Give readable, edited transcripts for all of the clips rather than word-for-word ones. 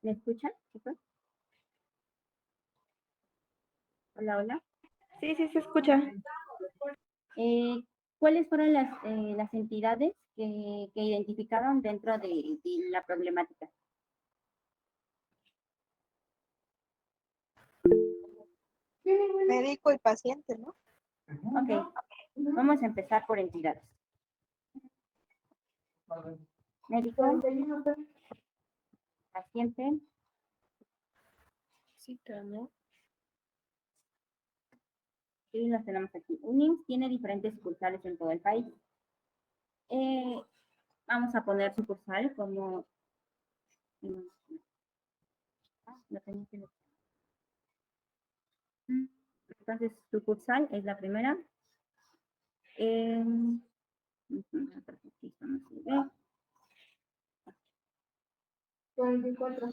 ¿Me escuchan, chicos? Hola, hola. Sí, sí, se escucha. ¿Cuáles fueron las entidades que identificaron dentro de la problemática? Médico y paciente, ¿no? Ok, vamos a empezar por entidades. Médico, paciente, Cita, ¿no? y los tenemos aquí. UNIMS tiene diferentes sucursales en todo el país. Vamos a poner sucursal como... no tenía que... Entonces, sucursal es la primera. Aquí no se ve. 44.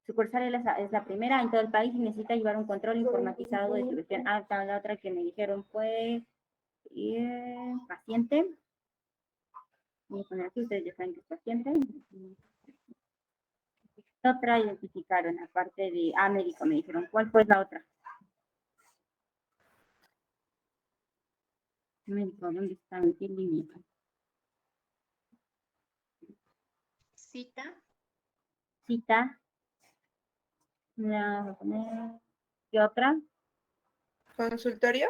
Sucursal es la primera en todo el país y necesita llevar un control informatizado de su gestión. Ah, la otra que me dijeron fue paciente. Voy a poner aquí, ustedes ya saben que es paciente. Otra identificaron, aparte de médico, me dijeron. ¿Cuál fue la otra? Médico, ¿dónde está? ¿En qué línea? Cita. Cita. Voy a poner, ¿qué otra? Consultorio.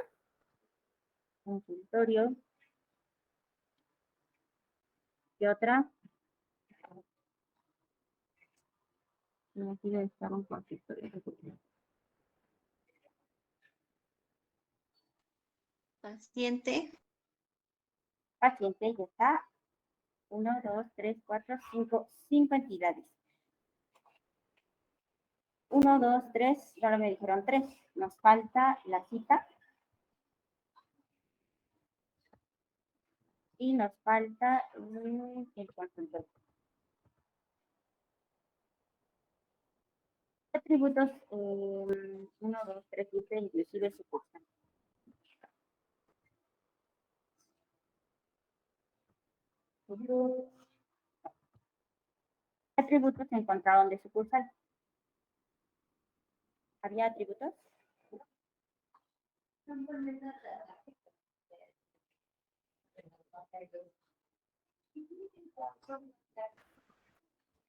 Consultorio. ¿Qué otra? Aquí debe estar un consultorio. Paciente. Paciente, ya está. 1, 2, 3, 4, 5. 5 entidades. 1, 2, 3. Ahora me dijeron 3. Nos falta la cita. Y nos falta el consultorio. Atributos 1, 2, 3, 7, inclusive sucursal. Atributos se encontraron de sucursal. ¿Había atributos?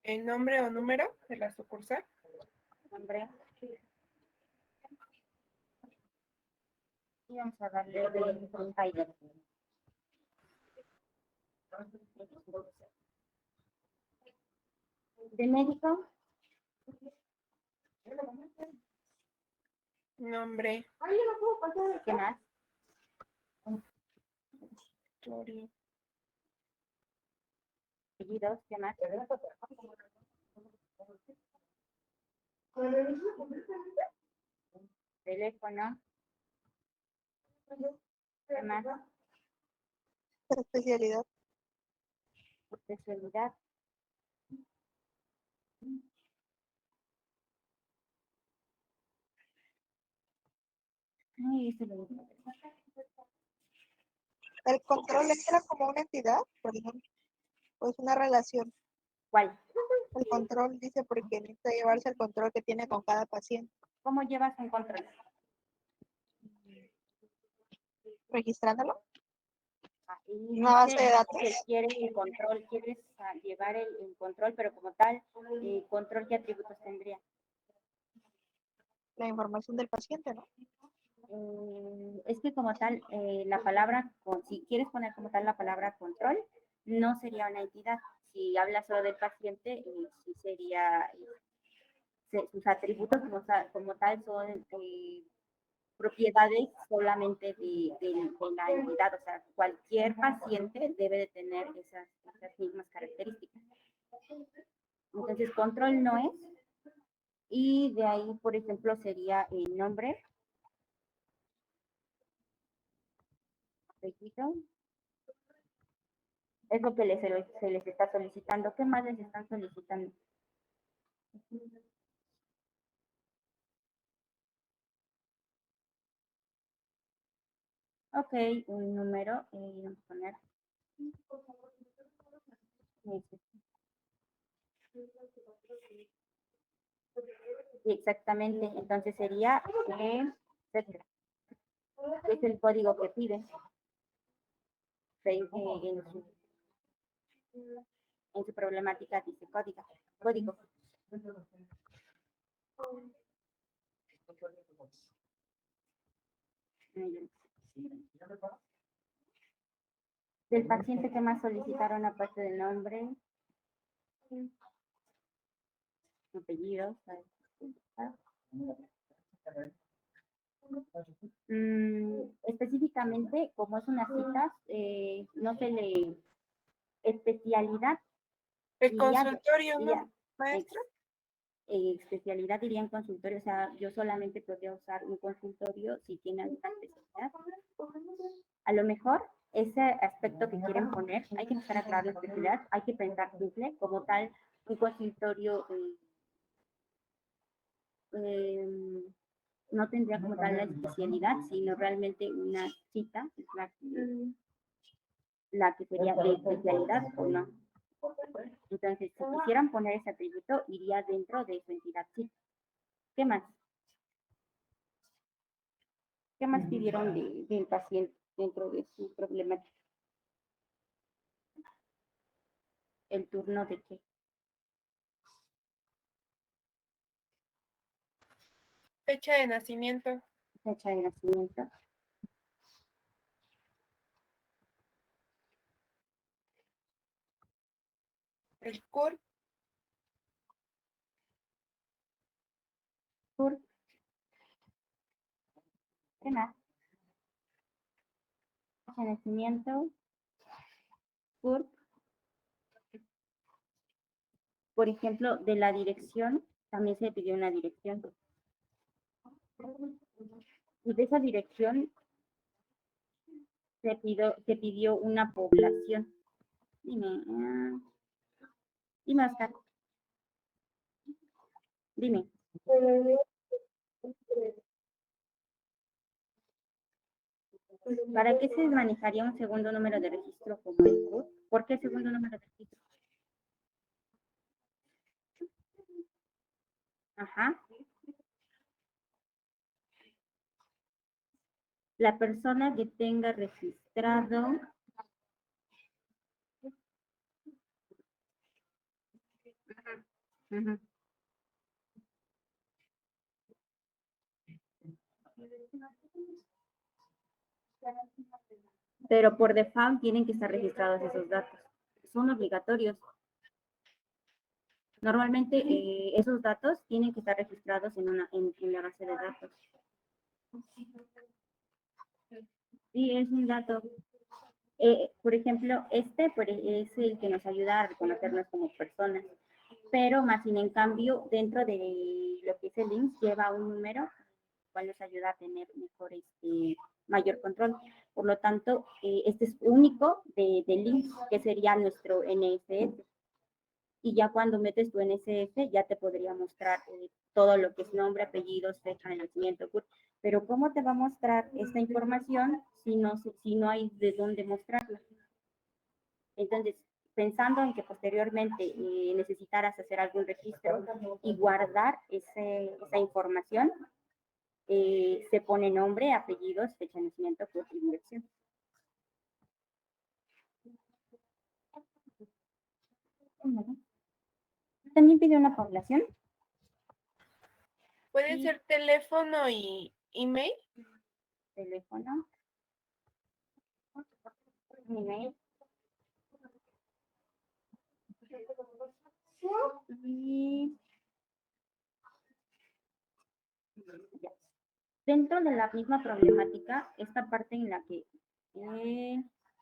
El nombre o número de la sucursal. Nombre. Y vamos a darle un ID. De médico. Nombre. ¿Qué más? Consultorio. Apellidos, ¿qué más? Teléfono, ¿qué más? Especialidad. Especialidad. Ay, eso lo digo. El control entra como una entidad, por ejemplo, o es una relación. ¿Cuál? El control dice porque necesita llevarse el control que tiene con cada paciente, ¿Cómo llevas un control? registrándolo. Y Una base de dice datos. que quieres el control, quieres llevar el control, pero como tal, control, ¿qué atributos tendría? La información del paciente, ¿no? Es que como tal, la palabra, si quieres poner como tal la palabra control, no sería una entidad. Si hablas solo del paciente, sí sería, sus atributos como tal son propiedades solamente de la entidad. O sea, cualquier paciente debe de tener esas mismas características. Entonces, control no es. Y de ahí, por ejemplo, sería el nombre, apellido. Es lo que se les está solicitando. ¿Qué más les están solicitando? Ok, un número, vamos a poner. Exactamente, entonces sería etcétera. Es el código que pide en su problemática dice código. Del paciente que más solicitaron aparte del nombre, apellidos. Específicamente, como es una cita, no se le especialidad. El Iría- consultorio, iría- ¿no, maestra? especialidad diría en consultorio, o sea, yo solamente podría usar un consultorio si tiene alguna especialidad. A lo mejor ese aspecto que quieren poner, hay que empezar a aclarar la especialidad, hay que pensar simple, como tal, un consultorio no tendría como tal la especialidad, sino realmente una cita, es la que sería de especialidad o no. Entonces, si quisieran poner ese atributo, iría dentro de su entidad cita. ¿Qué más? ¿Qué más pidieron del paciente dentro de su problemática? ¿El turno de qué? Fecha de nacimiento. Fecha de nacimiento. El CUR. CURP. ¿Qué más? Fecha de nacimiento. CURP. Por ejemplo, de la dirección, también se pidió una dirección. Y de esa dirección se pidió una población. Dime, dime, Oscar. Dime. ¿Para qué se manejaría un segundo número de registro como el CURP? ¿Por qué segundo número de registro? Ajá. La persona que tenga registrado Ujú. Pero por default tienen que estar registrados esos datos. Son obligatorios. Normalmente esos datos tienen que estar registrados en la base de datos. Sí, es un dato. Por ejemplo, es el que nos ayuda a reconocernos como personas, pero más sin en cambio, dentro de lo que es el IMSS, lleva un número, cual nos ayuda a tener mayor control. Por lo tanto, este es único del IMSS, que sería nuestro NSS. Y ya cuando metes tu NSS, ya te podría mostrar todo lo que es nombre, apellidos, fecha de nacimiento, pero ¿cómo te va a mostrar esta información si no hay de dónde mostrarla? Entonces, pensando en que posteriormente necesitaras hacer algún registro y guardar esa información, se pone nombre, apellidos, fecha de nacimiento, y dirección. También pide una población. Puede ser teléfono y email. Teléfono, email. Y ya. Dentro de la misma problemática, esta parte en la que,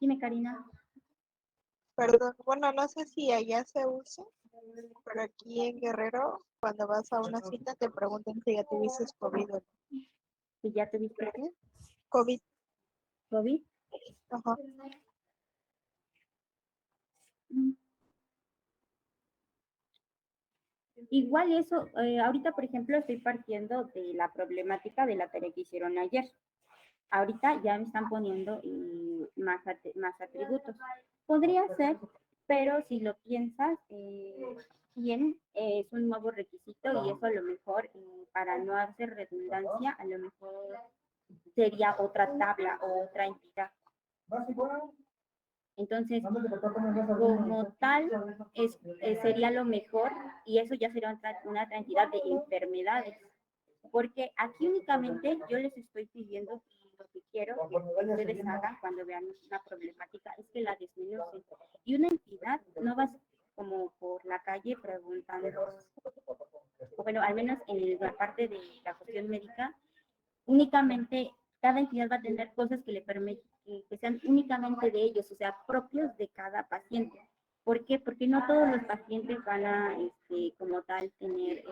dime Karina. Perdón, bueno, no sé si allá se usa, pero aquí en Guerrero, cuando vas a una cita, te preguntan si ya tuviste COVID o no. Si ya tuviste qué, COVID. COVID. Ajá. Mm. Igual eso, ahorita por ejemplo estoy partiendo de la problemática de la tarea que hicieron ayer. Ahorita ya me están poniendo más atributos. Podría ser, pero si lo piensas, bien, es un nuevo requisito y eso a lo mejor, para no hacer redundancia, a lo mejor sería otra tabla o otra entidad. Entonces, como tal, sería lo mejor y eso ya sería una otra entidad de enfermedades. Porque aquí únicamente yo les estoy pidiendo y lo que quiero que ustedes hagan cuando vean una problemática es que la desmenucen. Y una entidad no va como por la calle preguntando, o bueno, al menos en la parte de la cuestión médica, únicamente cada entidad va a tener cosas que le permiten que sean únicamente de ellos, o sea, propios de cada paciente. ¿Por qué? Porque no todos los pacientes van a, como tal, tener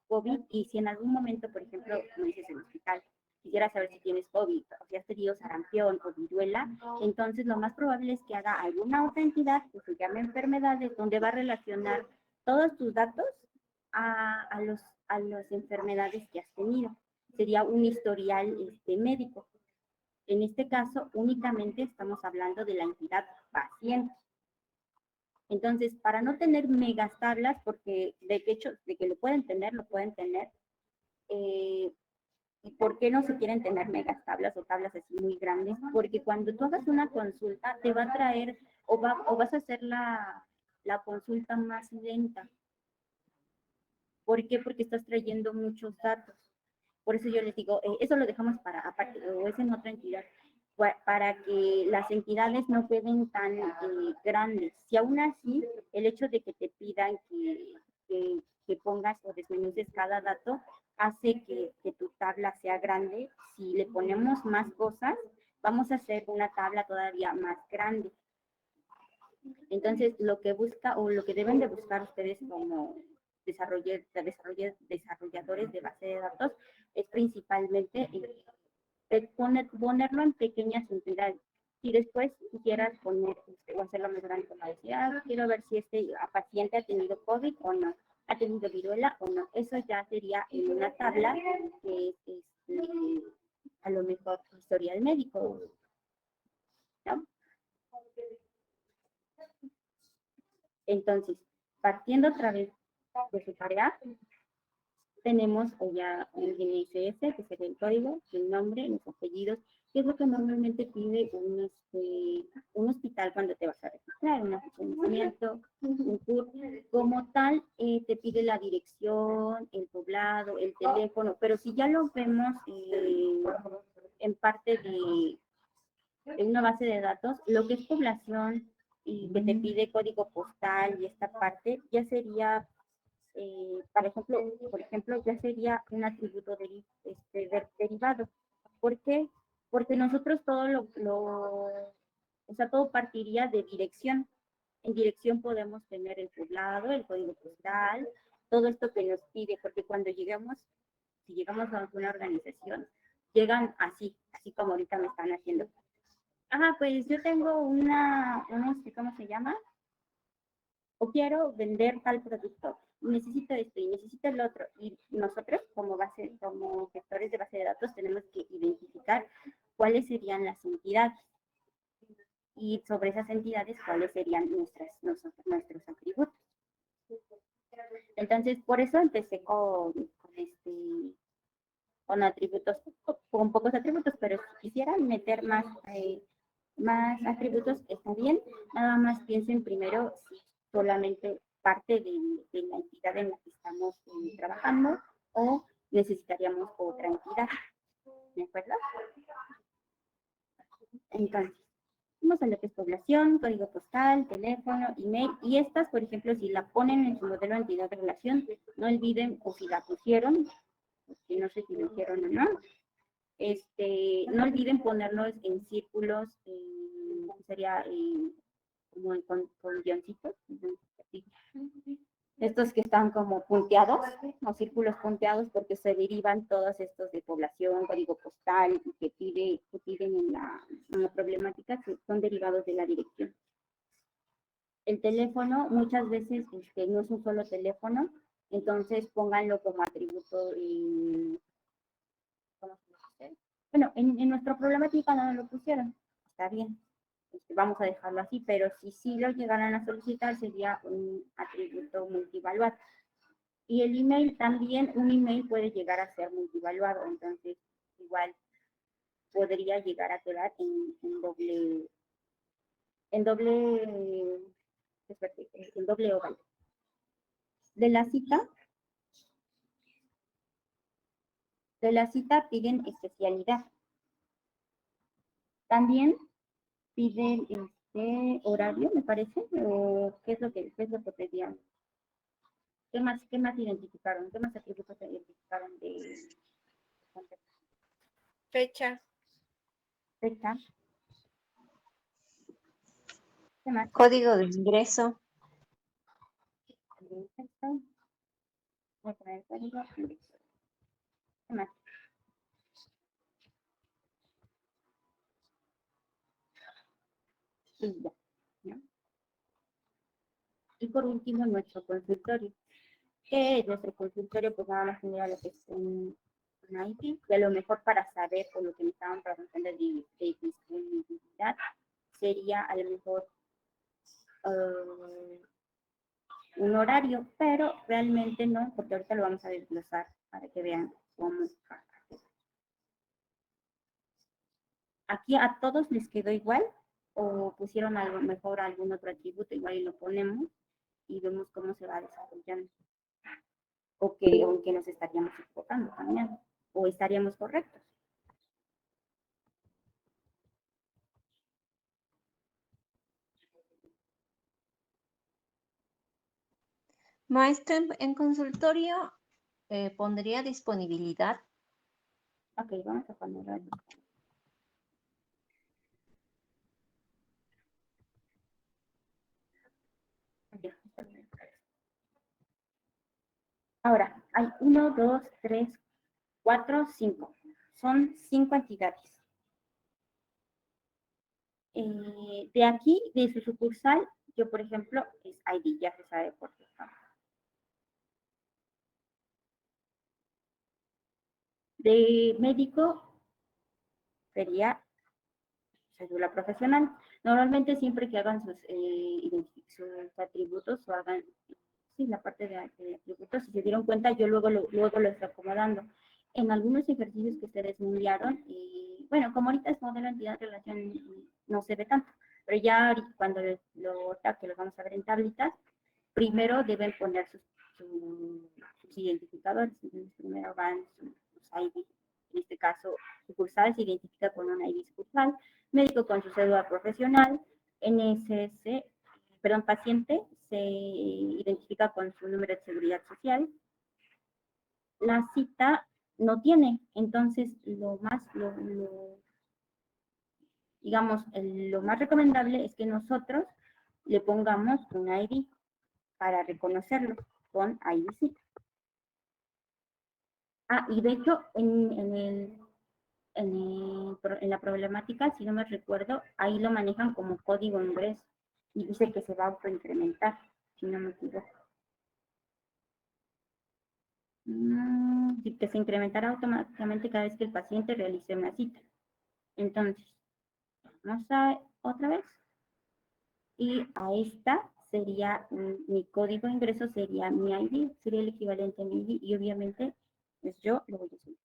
COVID y si en algún momento, por ejemplo, como dices en el hospital, quisiera saber si tienes COVID o si has tenido sarampión o viruela, entonces lo más probable es que haga alguna otra entidad que se llame enfermedades, donde va a relacionar todos tus datos a las enfermedades que has tenido. Sería un historial médico. En este caso, únicamente estamos hablando de la entidad paciente. Entonces, para no tener megas tablas, porque de hecho, de que lo pueden tener, ¿y por qué no se quieren tener megas tablas o tablas así muy grandes? Porque cuando tú hagas una consulta, te va a traer o vas a hacer la consulta más lenta. ¿Por qué? Porque estás trayendo muchos datos. Por eso yo les digo, eso lo dejamos para aparte, o es en otra entidad, para que las entidades no queden tan grandes. Si aún así, el hecho de que te pidan que pongas o desmenuces cada dato, hace que tu tabla sea grande. Si le ponemos más cosas, vamos a hacer una tabla todavía más grande. Entonces, lo que busca o lo que deben de buscar ustedes como desarrolladores de base de datos es principalmente ponerlo en pequeñas unidades. Si después quisieras poner o hacerlo más grande, como decía, quiero ver si este paciente ha tenido COVID o no, ha tenido viruela o no. Eso ya sería en una tabla que es a lo mejor historial médico, ¿no? Entonces, partiendo otra vez de su tarea, tenemos ya un INSS, que sería el código, el nombre, los apellidos, que es lo que normalmente pide un hospital cuando te vas a registrar, un nacimiento, un CUR. Como tal, te pide la dirección, el poblado, el teléfono, pero si ya lo vemos en parte de una base de datos, lo que es población y que te pide código postal y esta parte, ya sería por ejemplo, ya sería un atributo derivado. ¿Por qué? Porque nosotros o sea, todo partiría de dirección. En dirección podemos tener el poblado, el código postal, todo esto que nos pide, porque cuando si llegamos a una organización, llegan así como ahorita me están haciendo. Pues yo tengo ¿cómo se llama? O quiero vender tal producto, necesito esto y necesito el otro. Y nosotros, como gestores de base de datos, tenemos que identificar cuáles serían las entidades y sobre esas entidades cuáles serían nuestros atributos. Entonces, por eso empecé con atributos, con pocos atributos, pero si quisieran meter más atributos, está bien. Nada más piensen primero si solamente parte de la entidad en la que estamos trabajando o necesitaríamos otra entidad. ¿De acuerdo? Entonces, vamos a lo que es población, código postal, teléfono, email, y estas, por ejemplo, si la ponen en su modelo de entidad de relación, no olviden, o si la pusieron, que no sé si lo hicieron o no, no olviden ponerlos en círculos, sería como con guioncitos, estos que están como punteados, o círculos punteados, porque se derivan todos estos de población, código postal, que piden en la problemática, que son derivados de la dirección. El teléfono, muchas veces no es un solo teléfono, entonces pónganlo como atributo. ¿Cómo se dice? Bueno, en nuestra problemática no lo pusieron, está bien, vamos a dejarlo así, pero si sí lo llegaran a solicitar sería un atributo multivaluado. Y el email también, un email puede llegar a ser multivaluado, entonces igual podría llegar a quedar en doble, espérate, en doble oval. De la cita piden especialidad. También piden horario, me parece, o qué es lo que pedían. ¿Qué más identificaron? ¿Qué más atributos identificaron de Fecha. fecha? ¿Qué más? Código de ingreso. Voy a poner el código. ¿Qué más? Y ya, ¿no? Y por último, nuestro consultorio. ¿Qué es nuestro consultorio? Pues nada más tendría lo que es un IP, que a lo mejor para saber, por lo que me estaban preguntando de disponibilidad, sería a lo mejor un horario, pero realmente no, porque ahorita lo vamos a desglosar para que vean cómo. Aquí a todos les quedó igual o pusieron algo mejor algún otro atributo igual y lo ponemos y vemos cómo se va desarrollando o en qué nos estaríamos enfocando también o estaríamos correctos. Maestra, en consultorio pondría disponibilidad. Ok, vamos a ponerlo ahí. Ahora, hay 1, 2, 3, 4, 5. Son 5 entidades. De aquí, de su sucursal, yo, por ejemplo, es ID, ya se sabe por qué. De médico sería cédula profesional. Normalmente siempre que hagan sus atributos o hagan la parte de atributos, si se dieron cuenta, yo luego lo estoy acomodando. En algunos ejercicios que ustedes me enviaron, y bueno, como ahorita es modelo entidad relación, no se ve tanto, pero ya cuando que los vamos a ver en tablitas, primero deben poner sus identificadores. Entonces, primero van sus ID. En este caso, sucursal se identifica con una ID sucursal, médico con su cédula profesional, NSS, perdón, paciente se identifica con su número de seguridad social. La cita no tiene, entonces digamos, lo más recomendable es que nosotros le pongamos un ID para reconocerlo con ID cita. Ah, y de hecho, en la problemática, si no me recuerdo, ahí lo manejan como código ingreso y dice que se va a autoincrementar, si no me equivoco. Que se incrementará automáticamente cada vez que el paciente realice una cita. Entonces, vamos a otra vez. Y a esta sería mi código de ingreso, sería mi ID, sería el equivalente a mi ID y obviamente pues yo lo voy a subir.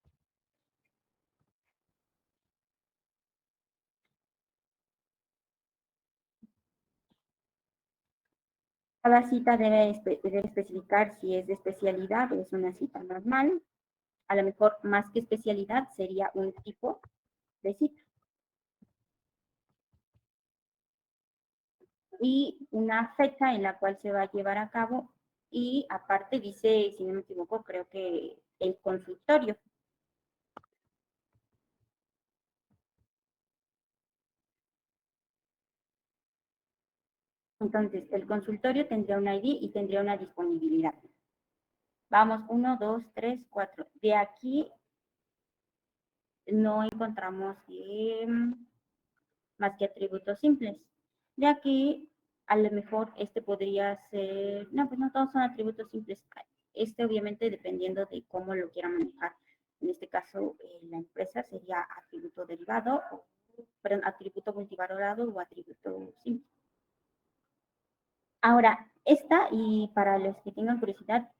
Cada cita debe especificar si es de especialidad o es una cita normal. A lo mejor más que especialidad sería un tipo de cita. Y una fecha en la cual se va a llevar a cabo y aparte dice, si no me equivoco, creo que el consultorio. Entonces, el consultorio tendría un ID y tendría una disponibilidad. Vamos, 1, 2, 3, 4. De aquí no encontramos más que atributos simples. De aquí, a lo mejor este podría ser, no, pues no todos son atributos simples. Este obviamente dependiendo de cómo lo quiera manejar. En este caso, la empresa sería atributo derivado o perdón, atributo multivalorado o atributo simple. Ahora, esta, y para los que tengan curiosidad,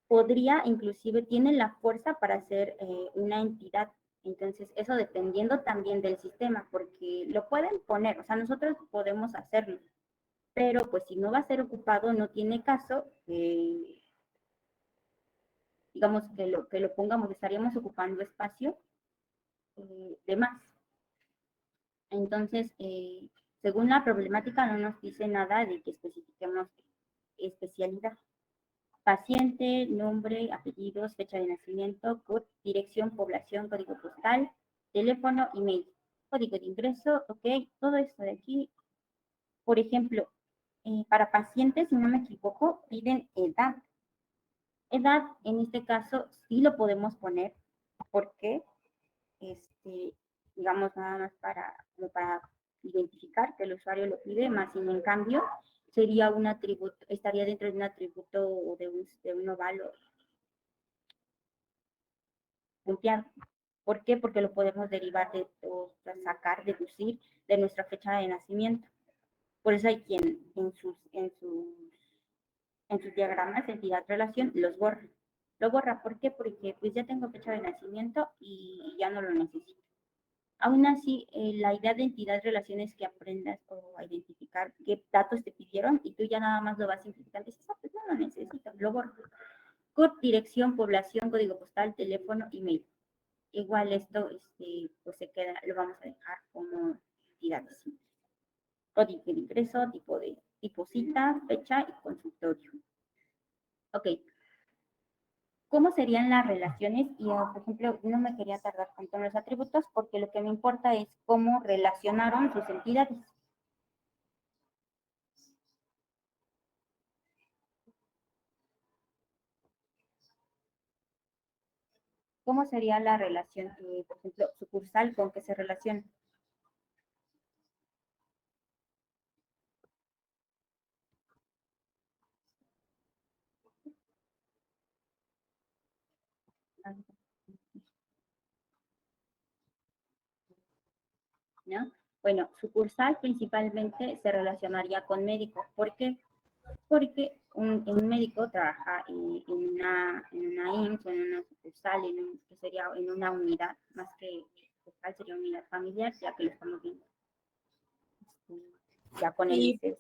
podría, inclusive, tiene la fuerza para ser una entidad. Entonces, eso dependiendo también del sistema, porque lo pueden poner, o sea, nosotros podemos hacerlo, pero pues si no va a ser ocupado, no tiene caso, digamos, que lo pongamos, estaríamos ocupando espacio de más. Entonces, según la problemática, no nos dice nada de que especifiquemos especialidad. Paciente, nombre, apellidos, fecha de nacimiento, dirección, población, código postal, teléfono, email, código de ingreso, ok, todo esto de aquí. Por ejemplo, para pacientes, si no me equivoco, piden edad. Edad, en este caso, sí lo podemos poner, porque, digamos, nada más para identificar que el usuario lo pide, más sin en cambio, sería un atributo, estaría dentro de un atributo o de un valor punteado. ¿Por qué? Porque lo podemos derivar o sacar, deducir de nuestra fecha de nacimiento. Por eso hay quien en sus diagramas, entidad, relación, los borra. Lo borra, ¿por qué? Porque pues ya tengo fecha de nacimiento y ya no lo necesito. Aún así, la idea de entidad, relación es que aprendas a identificar qué datos te pidieron y tú ya nada más lo vas simplificando. Dices, pues no lo necesito, lo borro. CURP, dirección, población, código postal, teléfono, email. Igual esto, pues se queda, lo vamos a dejar como entidades simples. Código de ingreso, tipo cita, fecha y consultorio. Ok. ¿Cómo serían las relaciones? Y, por ejemplo, no me quería tardar tanto en los atributos porque lo que me importa es cómo relacionaron sus entidades. ¿Cómo sería la relación, por ejemplo, sucursal con qué se relaciona? ¿No? Bueno, sucursal principalmente se relacionaría con médico. ¿Por qué? Porque un médico trabaja en una IMSS o en una sucursal, que sería en una unidad, más que sucursal sería unidad familiar, ya que lo estamos viendo ya con el ICES.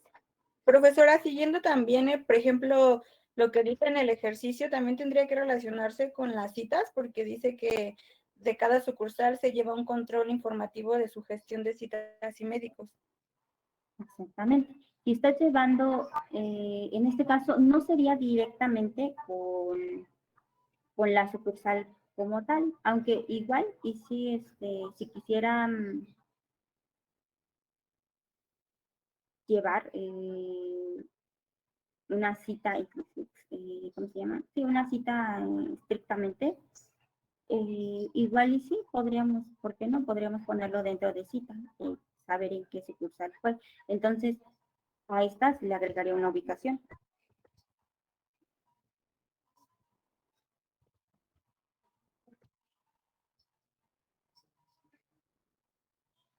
Profesora, siguiendo también, por ejemplo, lo que dice en el ejercicio, también tendría que relacionarse con las citas, porque dice que de cada sucursal se lleva un control informativo de su gestión de citas y médicos. Exactamente. Si estás llevando, en este caso, no sería directamente con la sucursal como tal, aunque igual, y si quisieran llevar una cita, ¿cómo se llama? Sí, una cita estrictamente, igual y sí, podríamos, ¿por qué no? Podríamos ponerlo dentro de cita, saber en qué sucursal fue. Entonces, a estas le agregaría una ubicación.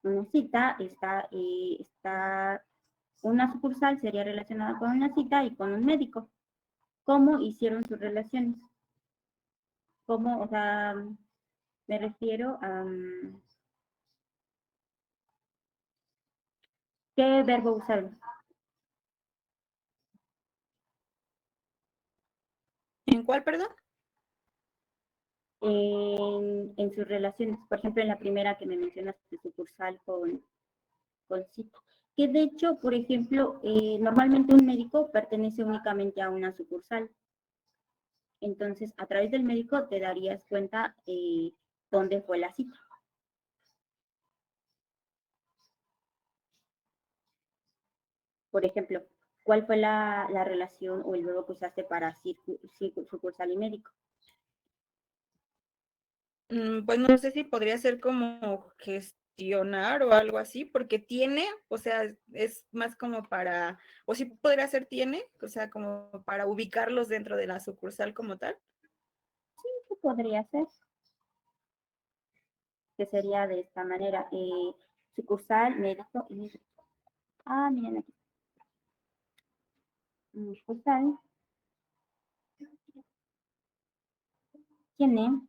Una cita está una sucursal sería relacionada con una cita y con un médico. ¿Cómo hicieron sus relaciones? ¿Cómo? O sea, me refiero a ¿qué verbo usaron? ¿En cuál, perdón? En sus relaciones. Por ejemplo, en la primera que me mencionaste, sucursal con cita. Que de hecho, por ejemplo, normalmente un médico pertenece únicamente a una sucursal. Entonces, a través del médico te darías cuenta dónde fue la cita. Por ejemplo, ¿cuál fue la relación o el verbo que usaste para sucursal y médico? Pues no sé si podría ser como gestionar o algo así, porque tiene, o sea, es más como para, o sí podría ser tiene, o sea, como para ubicarlos dentro de la sucursal como tal. Sí, podría ser. Que sería de esta manera. sucursal, médico y... Ah, miren aquí. Sucursal tiene...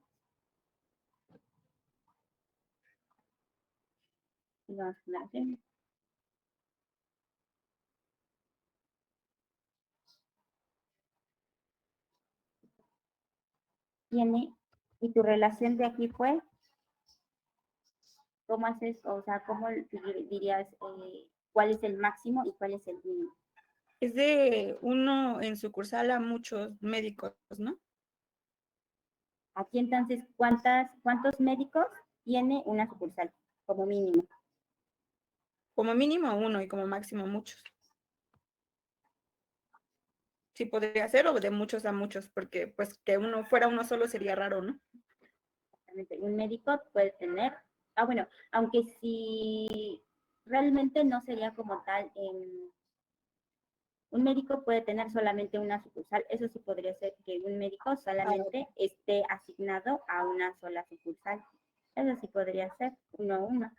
Vamos a poner así. Tiene, y tu relación de aquí fue, ¿cómo haces? O sea, ¿cómo dirías cuál es el máximo y cuál es el mínimo? Es de uno en sucursal a muchos médicos, ¿no? Aquí entonces, ¿cuántos médicos tiene una sucursal como mínimo? Como mínimo uno y como máximo muchos. Sí, podría ser o de muchos a muchos, porque pues que uno fuera uno solo sería raro, ¿no? Exactamente. Un médico puede tener, bueno, aunque si realmente no sería como tal, un médico puede tener solamente una sucursal. Eso sí podría ser que un médico solamente esté asignado a una sola sucursal. Eso sí podría ser uno a uno.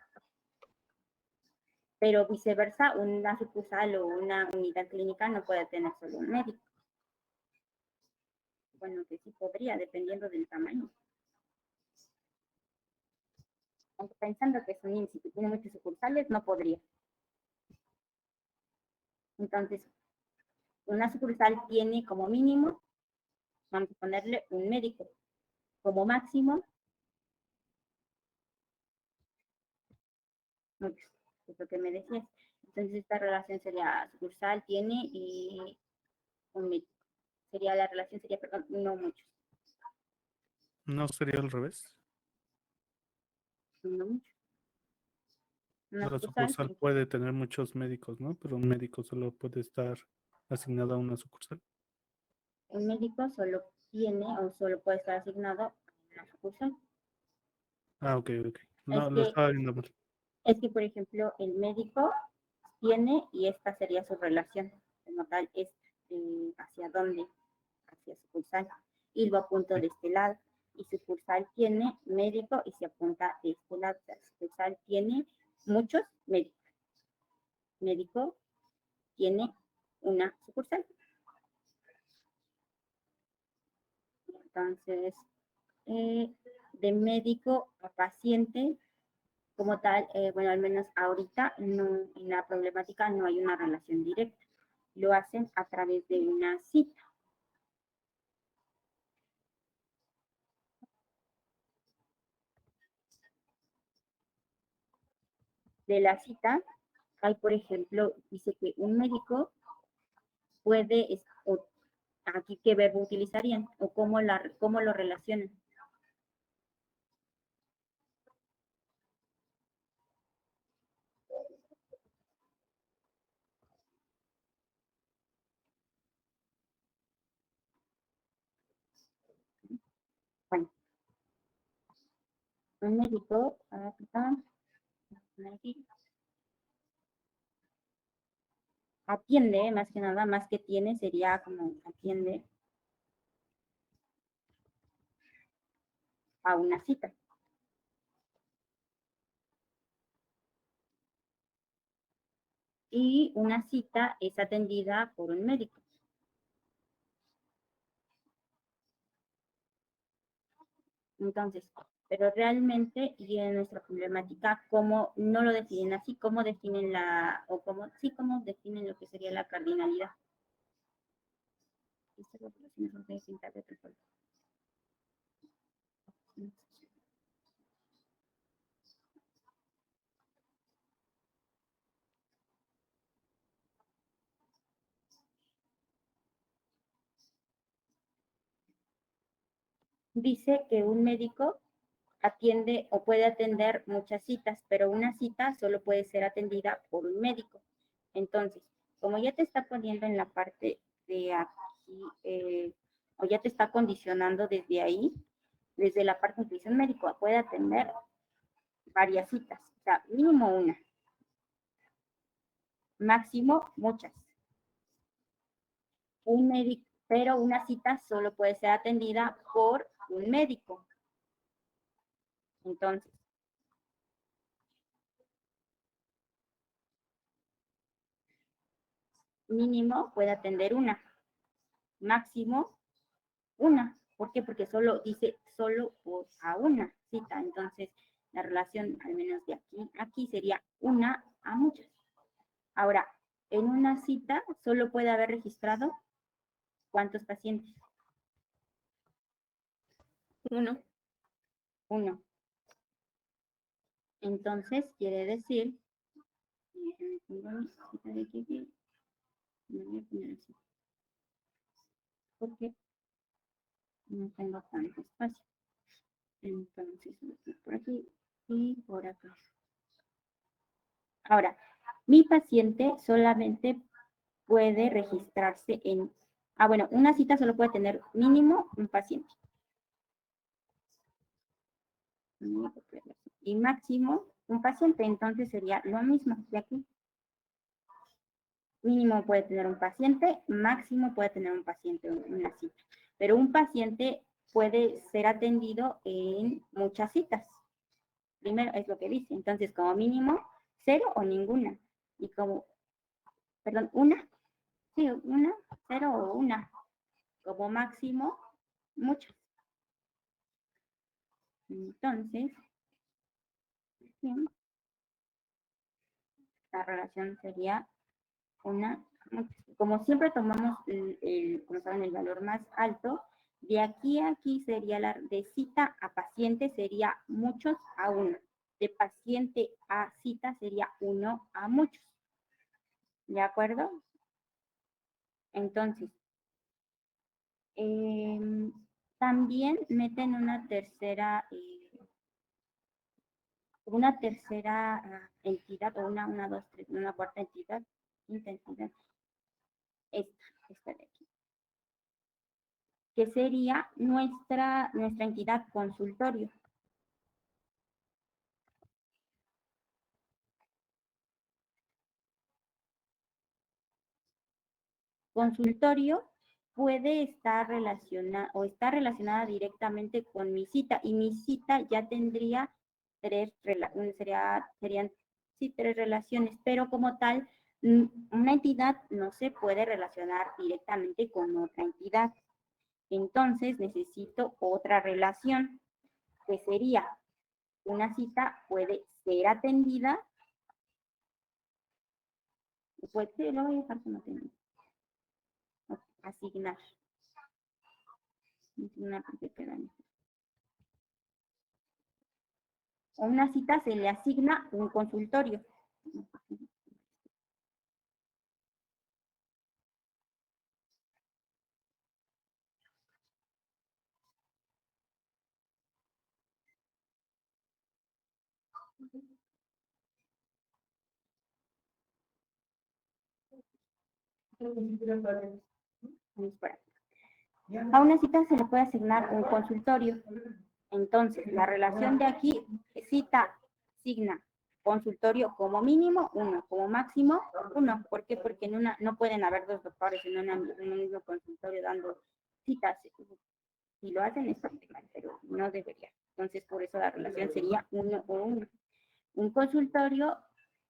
Pero viceversa, una sucursal o una unidad clínica no puede tener solo un médico. Bueno, que sí podría, dependiendo del tamaño. Aunque pensando que es un índice que tiene muchas sucursales, no podría. Entonces, una sucursal tiene como mínimo, vamos a ponerle un médico. Como máximo, muchos. Es lo que me decías. Entonces, esta relación sería sucursal tiene y un médico. Sería la relación, sería, perdón, no muchos. ¿No sería al revés? No muchos. Una La sucursal, sucursal puede tener muchos médicos, ¿no? Pero un médico solo puede estar asignado a una sucursal. un médico solo tiene o solo puede estar asignado a una sucursal. Ah, ok. Es No, lo que, estaba viendo mal. por ejemplo, el médico tiene y esta sería su relación. Como tal, es hacia dónde, hacia sucursal. Y lo apunto de este lado. Y sucursal tiene médico y se apunta de este lado. O sea, sucursal tiene muchos médicos. Médico tiene una sucursal. Entonces, de médico a paciente, como tal, bueno, al menos ahorita no, en la problemática no hay una relación directa. Lo hacen a través de una cita. De la cita, hay, por ejemplo, dice que un médico puede, o aquí qué verbo utilizarían o cómo lo relacionan. Bueno, un médico, atiende, más que nada, más que tiene, sería como atiende a una cita. Y una cita es atendida por un médico. Entonces, pero realmente, y en nuestra problemática, ¿cómo no lo definen así? ¿Cómo definen cómo definen lo que sería la cardinalidad? Dice que un médico atiende o puede atender muchas citas, pero una cita solo puede ser atendida por un médico. Entonces, como ya te está poniendo en la parte de aquí, o ya te está condicionando desde ahí, desde la parte de un médico puede atender varias citas, o sea, mínimo una, máximo muchas. Un médico, pero una cita solo puede ser atendida por un médico. Entonces, mínimo puede atender una, máximo una. ¿Por qué? Porque solo dice solo a una cita. Entonces, la relación, al menos de aquí sería una a muchas. Ahora, en una cita solo puede haber registrado ¿cuántos pacientes? Uno. Uno. Entonces, quiere decir, porque no tengo tanto espacio. Entonces, por aquí y por acá. Ahora, mi paciente solamente puede registrarse en, bueno, una cita solo puede tener mínimo un paciente. Y máximo un paciente, entonces sería lo mismo de aquí. Mínimo puede tener un paciente, máximo puede tener un paciente en una cita. Pero un paciente puede ser atendido en muchas citas. Primero es lo que dice. Entonces, como mínimo, 0 o ninguna. Y como, perdón, una. Sí, una, 0 o una. Como máximo, muchas. Entonces, sí, la relación sería una, como siempre tomamos como saben, el valor más alto, de aquí a aquí sería de cita a paciente sería muchos a uno. De paciente a cita sería uno a muchos. ¿De acuerdo? Entonces, también meten una tercera entidad, o una, dos, tres, una cuarta entidad, quinta entidad, esta de aquí, que sería nuestra entidad consultorio. Consultorio puede estar relacionada o está relacionada directamente con mi cita, y mi cita ya tendría serían tres relaciones, pero como tal, una entidad no se puede relacionar directamente con otra entidad. Entonces necesito otra relación, que sería una cita puede ser atendida, pues sí, lo voy a dejar como tengo. Asignar. O una cita se le asigna un consultorio. A una cita se le puede asignar un consultorio. Entonces, la relación de aquí, cita, asigna, consultorio como mínimo, uno, como máximo, uno. ¿Por qué? Porque en una no pueden haber dos doctores en un mismo consultorio dando citas. Si lo hacen está mal, pero no debería. Entonces, por eso la relación sería uno o uno. Un consultorio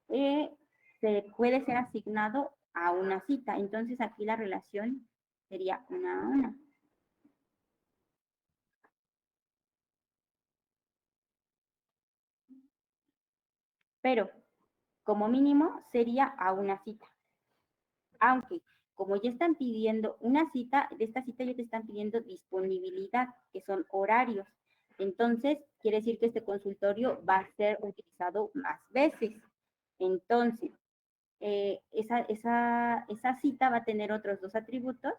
se puede ser asignado a una cita. Entonces, aquí la relación sería una a una. Pero, como mínimo, sería a una cita. Aunque, como ya están pidiendo una cita, de esta cita ya te están pidiendo disponibilidad, que son horarios. Entonces, quiere decir que este consultorio va a ser utilizado más veces. Entonces, esa cita va a tener otros dos atributos,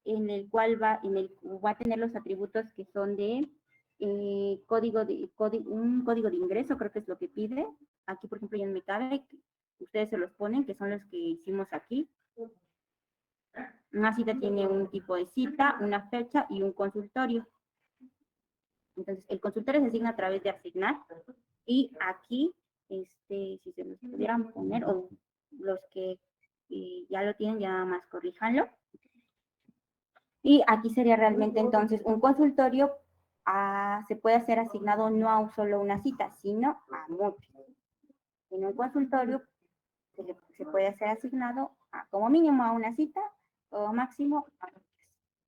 en el cual va a tener los atributos que son de un código de ingreso, creo que es lo que pide. Aquí, por ejemplo, ya en mi cabe, ustedes se los ponen, que son los que hicimos aquí. Una cita tiene un tipo de cita, una fecha y un consultorio. Entonces, el consultorio se asigna a través de asignar, y aquí, si se los pudieran poner, o los que ya lo tienen, ya nada más corríjanlo. Y aquí sería realmente entonces un consultorio se puede hacer asignado no a solo una cita, sino a muchos. En un consultorio se puede hacer asignado como mínimo a una cita o máximo a otras.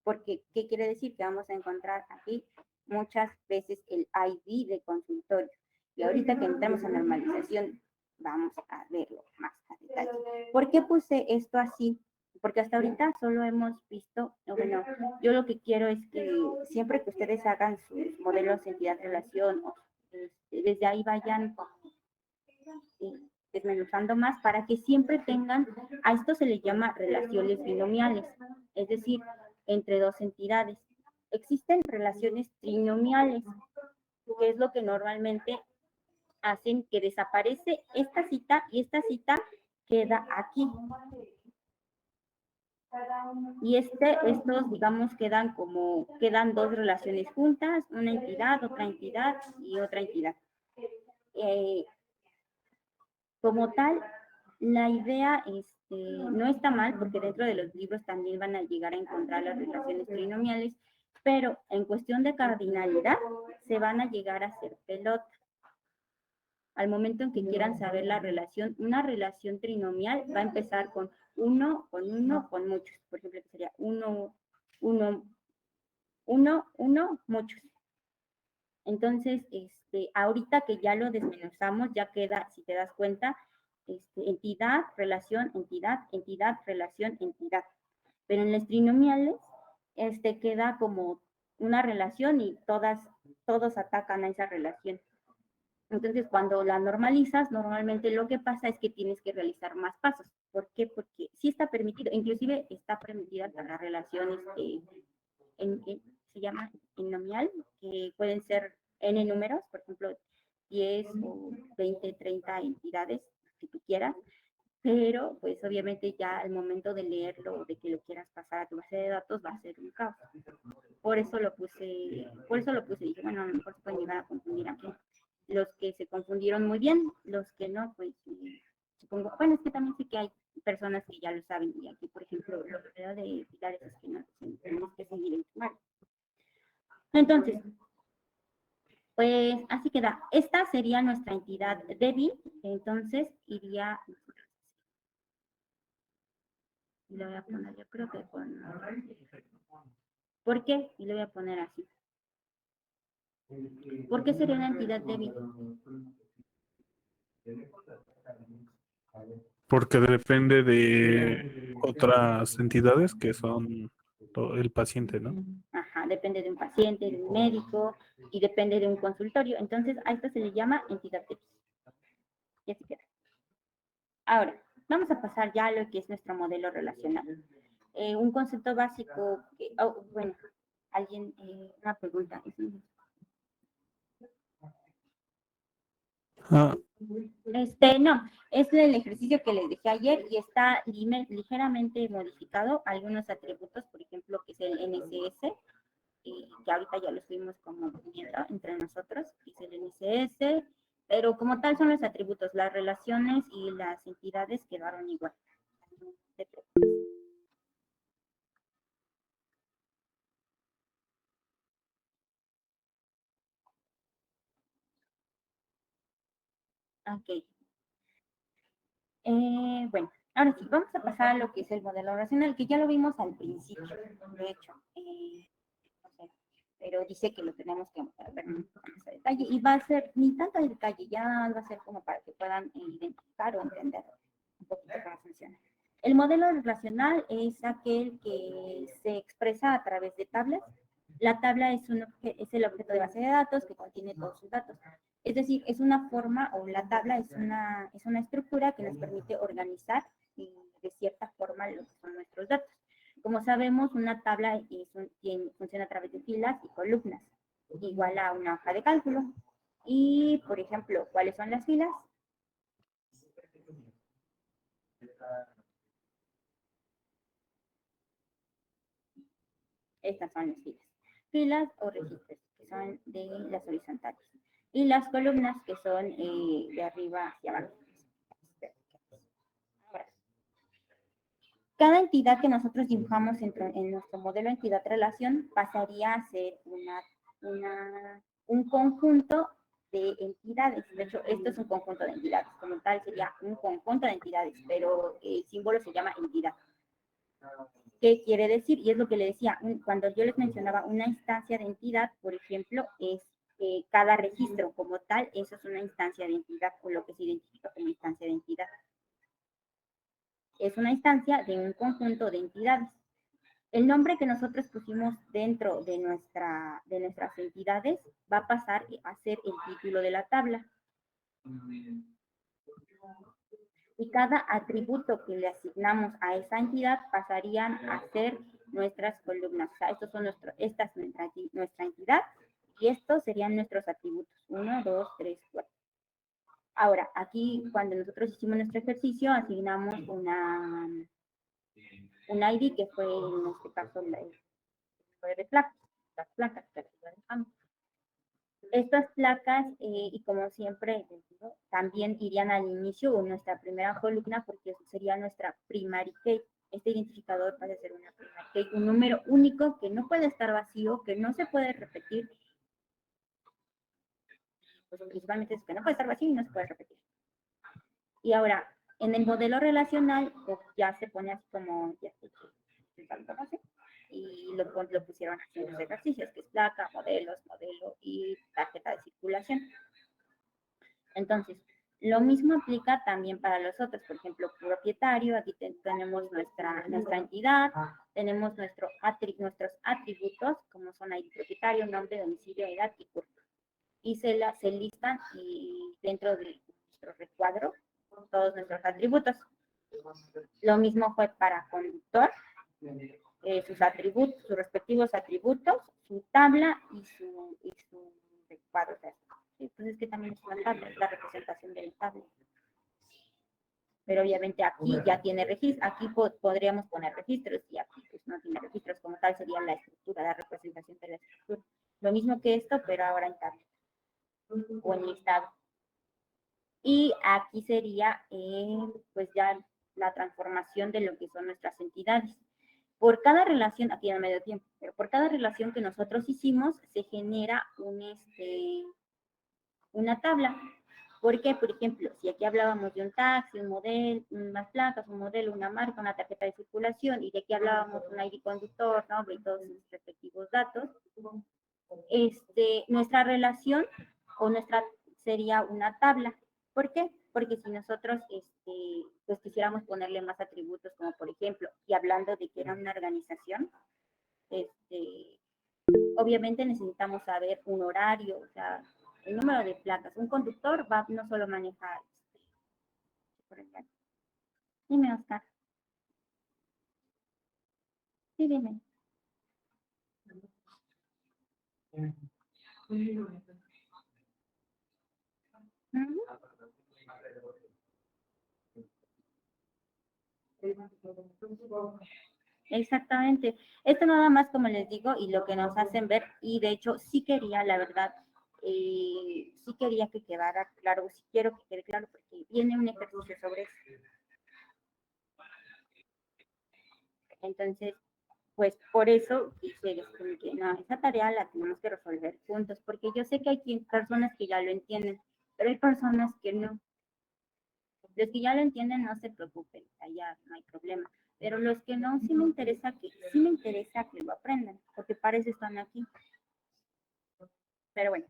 Porque, ¿qué quiere decir? Que vamos a encontrar aquí muchas veces el ID de consultorio. Y ahorita que entramos a normalización, vamos a verlo más a detalle. ¿Por qué puse esto así? Porque hasta ahorita solo hemos visto, bueno, yo lo que quiero es que siempre que ustedes hagan sus modelos de entidad-relación, desde ahí vayan desmenuzando más para que siempre tengan, a esto se le llama relaciones binomiales, es decir, entre dos entidades. Existen relaciones trinomiales, que es lo que normalmente hacen que desaparece esta cita y esta cita queda aquí. Y estos, digamos, quedan dos relaciones juntas, una entidad, otra entidad y otra entidad. Como tal, la idea no está mal, porque dentro de los libros también van a llegar a encontrar las relaciones trinomiales, pero en cuestión de cardinalidad se van a llegar a hacer pelota. Al momento en que quieran saber la relación, una relación trinomial va a empezar con uno, con muchos. Por ejemplo, que sería uno, muchos. Entonces, ahorita que ya lo desmenuzamos, ya queda, si te das cuenta, entidad, relación, entidad, entidad, relación, entidad. Pero en las trinomiales, queda como una relación y todos atacan a esa relación. Entonces, cuando la normalizas, normalmente lo que pasa es que tienes que realizar más pasos. ¿Por qué? Porque sí está permitido, inclusive está permitida para relaciones se llama binomial, que pueden ser n números, por ejemplo, 10 o 20, 30 entidades que tú quieras, pero pues obviamente ya al momento de leerlo o de que lo quieras pasar a tu base de datos va a ser un caos. Por eso lo puse, dije, bueno, a lo mejor se pueden llegar a confundir aquí. Los que se confundieron muy bien, los que no, pues supongo, bueno, es que también sé que hay personas que ya lo saben, y aquí, por ejemplo, lo que veo de pilares es que no tenemos que seguir el sumario. Entonces, pues así queda. Esta sería nuestra entidad débil, entonces iría, y le voy a poner, yo creo que con, ¿por qué? Y le voy a poner así. ¿Por qué sería una entidad débil? Porque depende de otras entidades que son el paciente, ¿no? Ajá, depende de un paciente, de un médico y depende de un consultorio. Entonces, a esto se le llama entidad débil. Y así queda. Ahora, vamos a pasar ya a lo que es nuestro modelo relacional. Un concepto básico, bueno, alguien, una pregunta. Ah, No, es el ejercicio que les dejé ayer y está ligeramente modificado. Algunos atributos, por ejemplo, que es el NCS, que ahorita ya lo estuvimos como viendo entre nosotros, que es el NCS, pero como tal son los atributos, las relaciones y las entidades quedaron igual. Ok. Bueno, ahora sí, vamos a pasar a lo que es el modelo racional, que ya lo vimos al principio, de hecho. No sé, pero dice que lo tenemos que ver más a detalle y va a ser ni tanto el detalle, ya va a ser como para que puedan identificar o entender un poquito cómo funciona. El modelo relacional es aquel que se expresa a través de tablas. La tabla es el objeto de base de datos que contiene todos sus datos. Es decir, es una forma, o la tabla es una estructura que nos permite organizar de cierta forma lo que son nuestros datos. Como sabemos, una tabla funciona a través de filas y columnas, igual a una hoja de cálculo. Y, por ejemplo, ¿cuáles son las filas? Estas son las filas. Filas o registros, que son de las horizontales. Y las columnas, que son de arriba hacia abajo. Ahora, cada entidad que nosotros dibujamos en nuestro modelo de entidad-relación pasaría a ser un conjunto de entidades. De hecho, esto es un conjunto de entidades. Como tal, sería un conjunto de entidades, pero el símbolo se llama entidad. ¿Qué quiere decir? Y es lo que le decía, cuando yo les mencionaba una instancia de entidad, por ejemplo, es cada registro como tal, eso es una instancia de entidad, o lo que se identifica como instancia de entidad. Es una instancia de un conjunto de entidades. El nombre que nosotros pusimos dentro de nuestras entidades va a pasar a ser el título de la tabla. Y cada atributo que le asignamos a esa entidad pasarían a ser nuestras columnas. O sea, esta es nuestra entidad y estos serían nuestros atributos. 1, 2, 3, 4. Ahora, aquí cuando nosotros hicimos nuestro ejercicio, asignamos un ID que fue en este caso el de placas, las placas que arriba dejamos. Estas placas, y como siempre les digo, también irían al inicio o nuestra primera columna porque sería nuestra primary key. Este identificador puede ser una primary key, un número único que no puede estar vacío, que no se puede repetir. Pues principalmente es que no puede estar vacío y no se puede repetir. Y ahora, en el modelo relacional, pues ya se pone así como, ya se conoce, y lo pusieron así en los ejercicios, que es placa, modelo y tarjeta de circulación. Entonces, lo mismo aplica también para los otros, por ejemplo, propietario, aquí tenemos nuestra entidad, tenemos nuestros atributos, como son ahí propietario, nombre, domicilio, edad y curso. Y se listan y dentro de nuestro recuadro todos nuestros atributos. Lo mismo fue para conductor, sus atributos, sus respectivos atributos, su tabla y su recuadro. Pues es que también es una tabla, es la representación de la tabla. Pero obviamente aquí ya tiene registro, aquí podríamos poner registros y aquí pues no tiene registros, como tal sería la estructura, la representación de la estructura. Lo mismo que esto, pero ahora en tabla o en listado. Y aquí sería pues ya la transformación de lo que son nuestras entidades. Por cada relación, aquí en medio tiempo, pero por cada relación que nosotros hicimos, se genera una tabla. ¿Por qué? Por ejemplo, si aquí hablábamos de un taxi, un modelo, unas placas, un modelo, una marca, una tarjeta de circulación, y de aquí hablábamos un ID conductor, nombre y todos sus respectivos datos, nuestra relación o sería una tabla. ¿Por qué? Porque si nosotros pues quisiéramos ponerle más atributos, como por ejemplo, y hablando de que era una organización, obviamente necesitamos saber un horario, o sea, el número de placas. Un conductor no solo maneja, por ejemplo. Dime, Oscar. Sí, dime. Exactamente. Esto nada más como les digo y lo que nos hacen ver, y de hecho sí quería, la verdad, sí quería que quedara claro, sí quiero que quede claro porque viene un ejercicio sobre eso. Entonces, pues por eso quise que no, esa tarea la tenemos que resolver juntos, porque yo sé que hay personas que ya lo entienden, pero hay personas que no. Los que ya lo entienden, no se preocupen, ya no hay problema. Pero los que no, sí me interesa que lo aprendan, porque para eso están aquí. Pero bueno,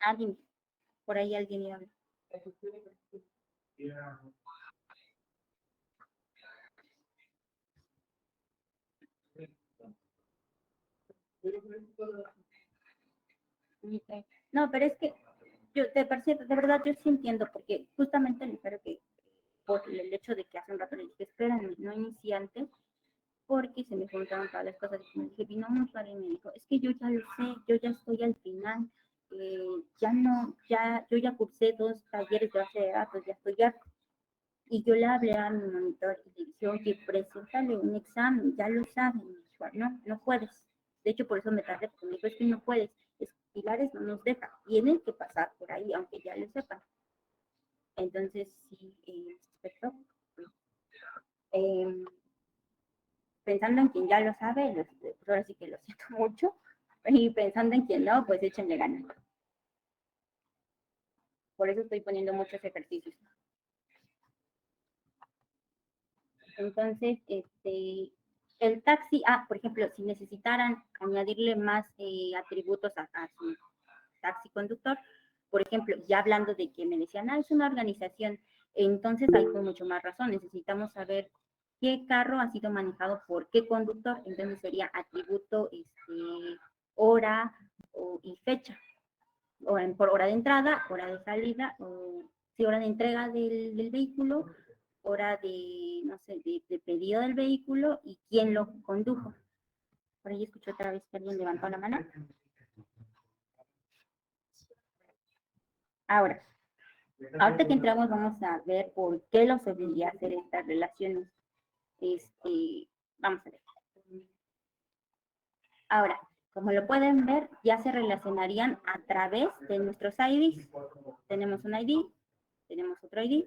alguien, por ahí alguien iba a hablar. No, pero es que yo, de verdad, yo sí entiendo, porque justamente le espero que, por el hecho de que hace un rato le dije, espérame, no iniciante, porque se me juntaron todas las cosas y me dije, vino un usuario y me dijo, es que yo ya lo sé, yo ya estoy al final, yo ya cursé 2 talleres de base de datos, ya estoy ya. Y yo le hablé a mi monitor y le dije, oye, preséntale un examen, ya lo saben. Y dijo, no puedes. De hecho, por eso me tardé, porque me dijo, es que no puedes. Pilares no nos deja, tienen que pasar por ahí, aunque ya lo sepan. Entonces, sí, perfecto. Pensando en quien ya lo sabe, pues ahora sí que lo siento mucho. Y pensando en quien no, pues échenle ganas. Por eso estoy poniendo muchos ejercicios. Entonces, el taxi, por ejemplo, si necesitaran añadirle más atributos a su taxi conductor, por ejemplo, ya hablando de que me decían, es una organización, entonces hay con mucho más razón, necesitamos saber qué carro ha sido manejado por qué conductor, entonces sería atributo, hora y fecha, por hora de entrada, hora de salida, hora de entrega del vehículo, hora de, no sé, de pedido del vehículo y quién lo condujo. Por ahí escuché otra vez que alguien levantó la mano. Ahora, ahorita que entramos vamos a ver por qué los obliga a hacer estas relaciones. Vamos a ver. Ahora, como lo pueden ver, ya se relacionarían a través de nuestros IDs. Tenemos un ID, tenemos otro ID.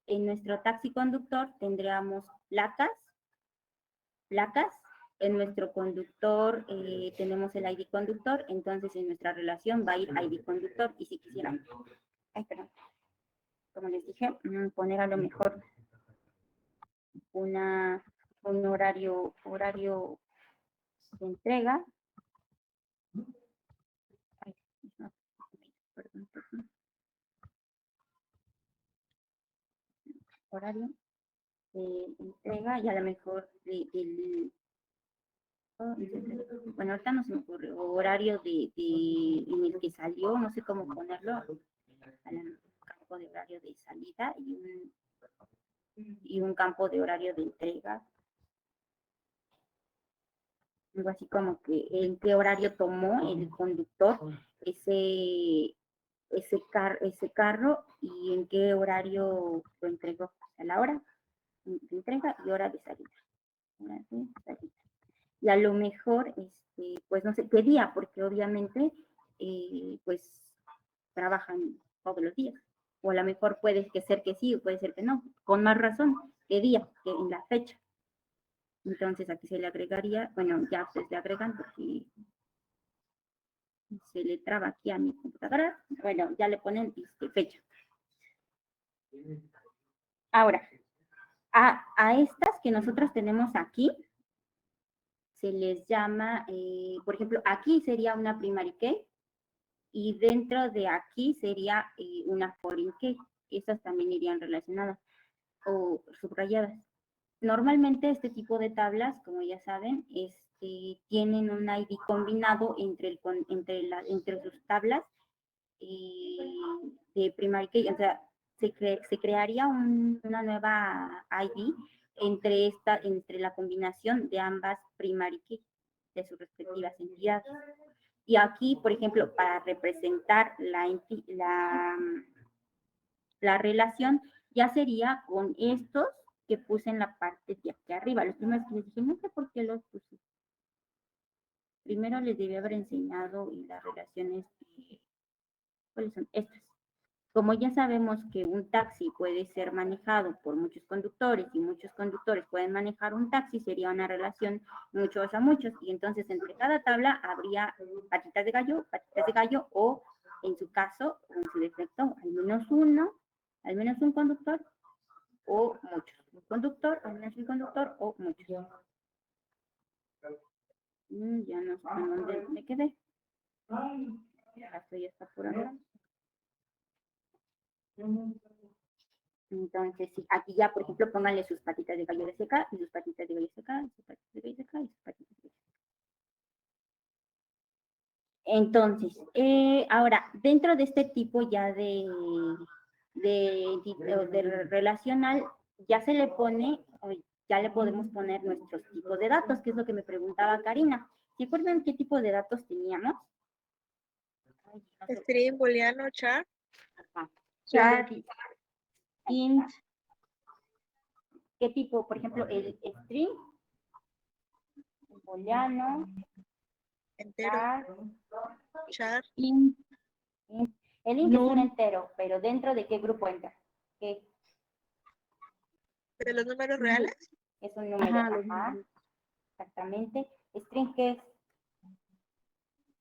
En nuestro taxi conductor tendríamos placas. En nuestro conductor tenemos el ID conductor, entonces en nuestra relación va a ir ID conductor. Y si quisieran, como les dije, poner a lo mejor un horario de entrega. Horario de entrega y a lo mejor bueno, ahorita no se me ocurre, horario en el que salió, no sé cómo ponerlo, al campo de horario de salida y un campo de horario de entrega. Algo así como que en qué horario tomó el conductor ese carro y en qué horario lo entregó, a la hora de entrega y hora de salida. Y a lo mejor, pues no sé qué día, porque obviamente, pues trabajan todos los días. O a lo mejor puede ser que sí, o puede ser que no. Con más razón, qué día, que en la fecha. Entonces aquí se le agregaría, bueno, ya ustedes le agregan porque se le traba aquí a mi computadora. Bueno, ya le ponen fecha. Ahora, a estas que nosotros tenemos aquí, se les llama, por ejemplo, aquí sería una primary key y dentro de aquí sería una foreign key. Estas también irían relacionadas o subrayadas. Normalmente este tipo de tablas, como ya saben, tienen un ID combinado entre sus tablas de primary key. O sea, se crearía una nueva ID entre la combinación de ambas primary key de sus respectivas entidades. Y aquí, por ejemplo, para representar la relación, ya sería con estos que puse en la parte de aquí arriba. Los primeros que les dije, no sé por qué los puse. Primero les debí haber enseñado y las relaciones, ¿cuáles son? Estas. Como ya sabemos que un taxi puede ser manejado por muchos conductores y muchos conductores pueden manejar un taxi, sería una relación muchos a muchos. Y entonces entre cada tabla habría patitas de gallo o en su caso, o en su defecto, al menos un conductor o muchos. Un conductor, al menos un conductor o muchos. Ya no sé dónde me quedé. Esto ya está por acá. Entonces, sí, aquí ya, por ejemplo, pónganle sus patitas de gallo de acá, y sus patitas de gallo de acá, y sus patitas de gallo de acá, y sus patitas de gallo. Entonces, ahora, dentro de este tipo ya de relacional, ya se le pone, ya le podemos poner nuestros tipos de datos, que es lo que me preguntaba Karina. ¿Se acuerdan qué tipo de datos teníamos? String, booleano, char. Ajá. Char, int. ¿Qué tipo? Por ejemplo, el string, el booleano, Entero. Char. Int. El int es un entero, pero ¿dentro de qué grupo entra? ¿Qué? ¿De los números reales? Es un número. Ajá. Exactamente. String, ¿qué es?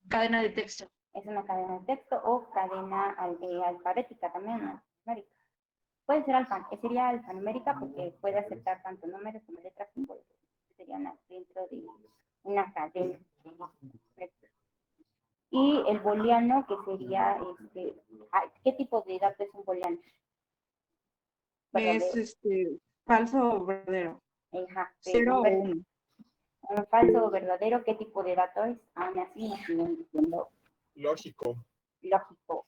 Cadena de texto. Es una cadena de texto o cadena alfabética también, alfanumérica. Puede ser sería alfanumérica porque puede aceptar tanto números como letras símbolos. Serían dentro de una cadena. Y el booleano, que sería, ¿qué tipo de dato es un booleano? Es falso o verdadero. Ajá, 0 o 1. un falso o verdadero, ¿qué tipo de dato es? Aún así nos siguen diciendo Lógico. lógico.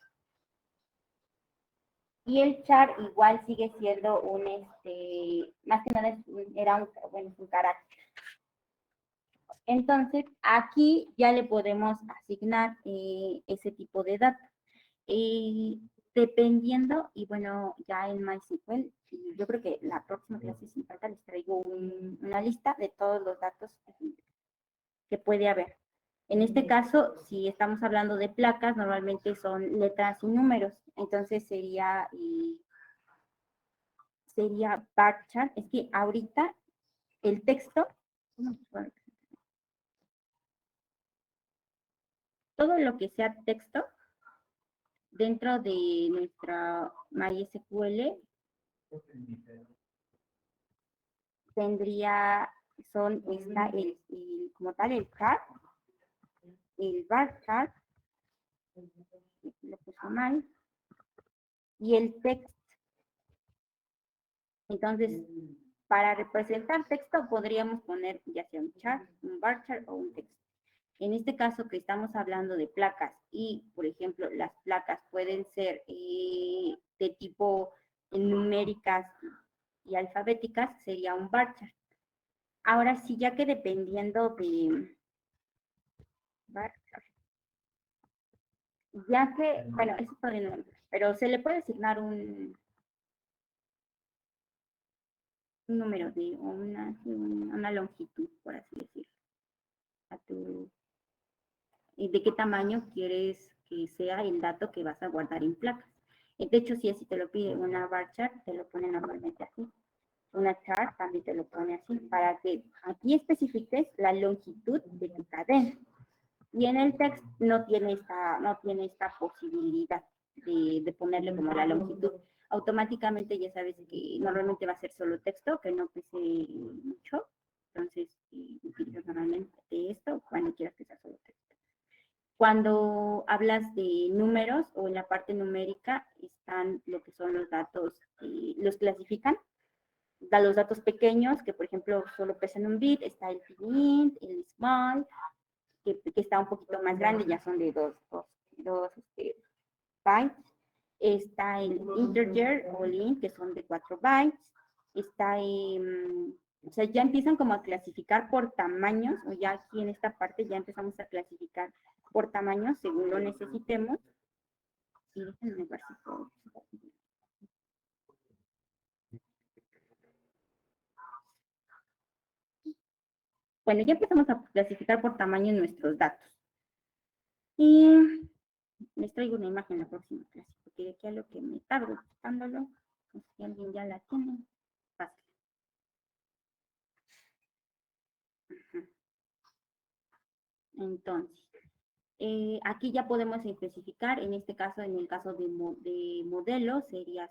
Y el char igual sigue siendo más que nada es un carácter. Entonces, aquí ya le podemos asignar ese tipo de datos. Dependiendo, y bueno, ya en MySQL, yo creo que la próxima clase sin falta les traigo una lista de todos los datos que puede haber. En este caso, si estamos hablando de placas, normalmente son letras y números. Entonces sería bar chart. Es que ahorita el texto, todo lo que sea texto dentro de nuestra MySQL está como tal el chart, el bar chart, lo puso mal, y el text. Entonces, para representar texto podríamos poner ya sea un chart, un bar chart o un text. En este caso que estamos hablando de placas y, por ejemplo, las placas pueden ser de tipo numéricas y alfabéticas, sería un bar chart. Ahora sí, ya que dependiendo de bar chart, ya que, bueno, eso todavía no, pero se le puede asignar un número de una longitud, por así decirlo, y de qué tamaño quieres que sea el dato que vas a guardar en placas. De hecho, si así te lo pide una bar chart, te lo pone normalmente así. Una chart también te lo pone así, para que aquí especifiques la longitud de tu cadena. Y en el text no tiene esta posibilidad de ponerle como la longitud. Automáticamente ya sabes que normalmente va a ser solo texto, que no pese mucho. Entonces, utilizas normalmente esto cuando quieras que sea solo texto. Cuando hablas de números o en la parte numérica están lo que son los datos, los clasifican. Da los datos pequeños, que por ejemplo solo pesan un bit, está el int, el small, que está un poquito más grande, ya son de dos bytes. Está el integer o el int, que son de 4 bytes. Está o sea, ya empiezan como a clasificar por tamaños, o ya aquí en esta parte ya empezamos a clasificar por tamaños según lo necesitemos. Y déjenme ver si puedo. Bueno, ya empezamos a clasificar por tamaño nuestros datos. Y les traigo una imagen en la próxima clase, porque de aquí a lo que me tardo buscándolo, pues, si alguien ya la tiene, fácil. Entonces, aquí ya podemos especificar, en este caso, en el caso de modelo, sería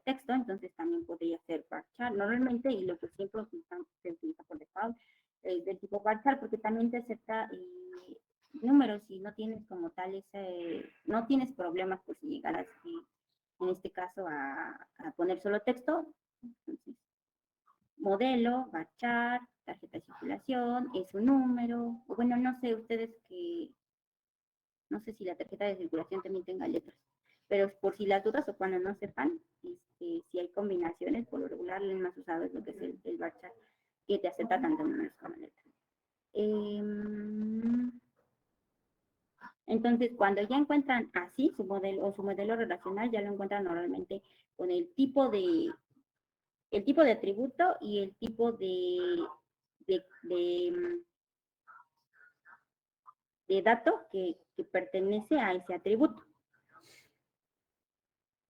texto, entonces también podría ser bar chart. Normalmente, y lo que siempre se utiliza por default, es del tipo bar chart, porque también te acepta números y no tienes como tal no tienes problemas por si llegaras, en este caso, a poner solo texto. Entonces, modelo, bar chart, tarjeta de circulación, es un número, o bueno, no sé, ustedes que no sé si la tarjeta de circulación también tenga letras, pero por si las dudas o cuando no sepan, si hay combinaciones, por lo regular el más usado es lo que es el bar chart, que te acepta tanto números como letras. Entonces, cuando ya encuentran así su modelo relacional, ya lo encuentran normalmente con el tipo de atributo y el tipo de dato que pertenece a ese atributo.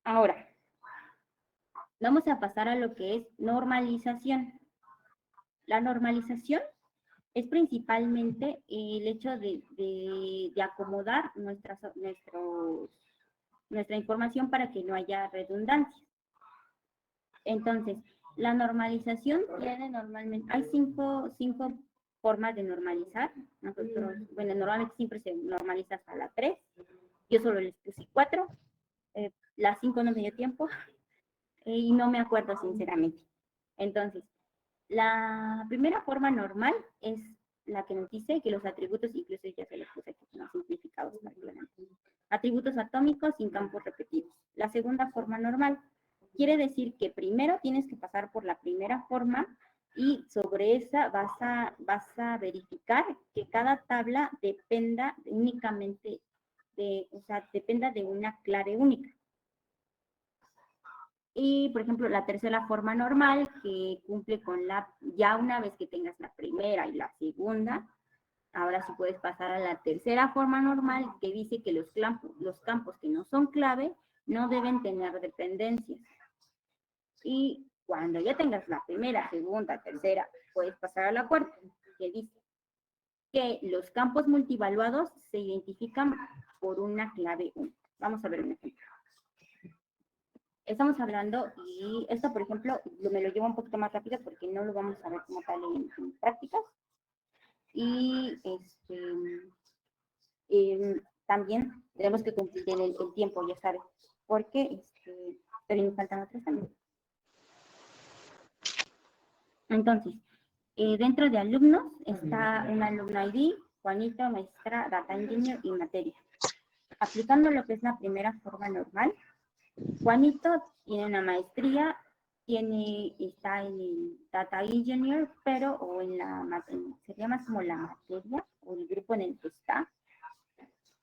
Ahora, vamos a pasar a lo que es normalización. La normalización es principalmente el hecho de acomodar nuestra información para que no haya redundancia. Entonces, la normalización tiene normalmente, hay cinco formas de normalizar. Nosotros, bueno, normalmente siempre se normaliza hasta la 3. Yo solo les puse 4. Las 5 no me dio tiempo y no me acuerdo sinceramente. Entonces, la primera forma normal es la que nos dice que los atributos, incluso ya se los puse aquí con los simplificados para que lo vean. Atributos atómicos sin campos repetidos. La segunda forma normal quiere decir que primero tienes que pasar por la primera forma y sobre esa vas a verificar que cada tabla dependa únicamente dependa de una clave única. Y, por ejemplo, la tercera forma normal, que cumple con ya una vez que tengas la primera y la segunda, ahora sí puedes pasar a la tercera forma normal, que dice que los campos que no son clave no deben tener dependencias. Y cuando ya tengas la primera, segunda, tercera, puedes pasar a la cuarta, que dice que los campos multivaluados se identifican por una clave única. Vamos a ver un ejemplo. Estamos hablando, y esto, por ejemplo, me lo llevo un poquito más rápido porque no lo vamos a ver como tal en prácticas. Y también tenemos que cumplir el tiempo, ya sabes, porque pero nos faltan otros también. Entonces, dentro de alumnos está un alumno ID, Juanito, maestra, data engineer y materia. Aplicando lo que es la primera forma normal, Juanito tiene una maestría, está en el Data Engineer, pero sería más como la materia o el grupo en el que está,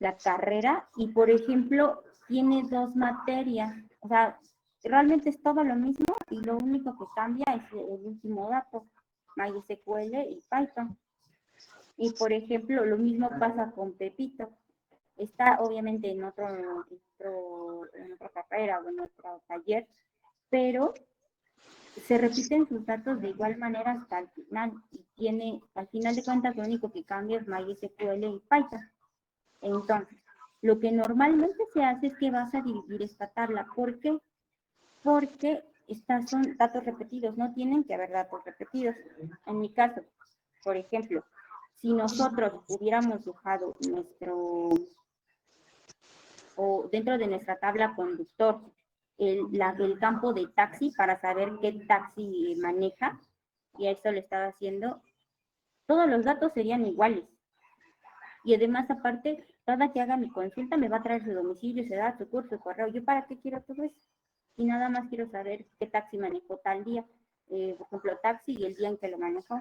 la carrera, y por ejemplo, tiene 2 materias, o sea, realmente es todo lo mismo y lo único que cambia es el último dato, MySQL y Python. Y por ejemplo, lo mismo pasa con Pepito. Está obviamente en otra carrera o en otro taller, pero se repiten sus datos de igual manera hasta el final y al final de cuentas, lo único que cambia es MySQL y Python. Entonces, lo que normalmente se hace es que vas a dividir esta tabla. ¿Por qué? Porque estas son datos repetidos, no tienen que haber datos repetidos. En mi caso, por ejemplo, si nosotros hubiéramos dejado dentro de nuestra tabla conductor, el campo de taxi para saber qué taxi maneja, y a eso lo estaba haciendo, todos los datos serían iguales. Y además, aparte, cada que haga mi consulta me va a traer su domicilio, su edad, su curso, su correo. ¿Yo para qué quiero todo eso? Y nada más quiero saber qué taxi manejó tal día. Por ejemplo, taxi y el día en que lo manejó.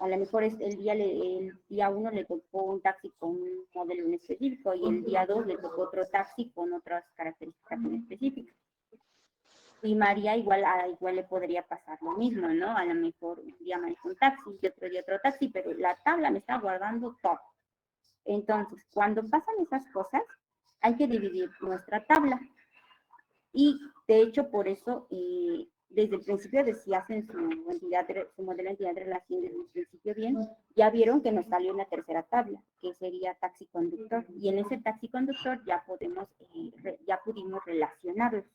A lo mejor el día 1 le tocó un taxi con un modelo en específico y el día 2 le tocó otro taxi con otras características en específicas. Y María igual le podría pasar lo mismo, ¿no? A lo mejor un día manejó un taxi y otro día otro taxi, pero la tabla me está guardando todo. Entonces, cuando pasan esas cosas, hay que dividir nuestra tabla. Y de hecho, por eso, desde el principio, si hacen su modelo de entidad de relación desde el principio bien, ya vieron que nos salió una tercera tabla, que sería taxi conductor. Y en ese taxi conductor ya pudimos relacionarlos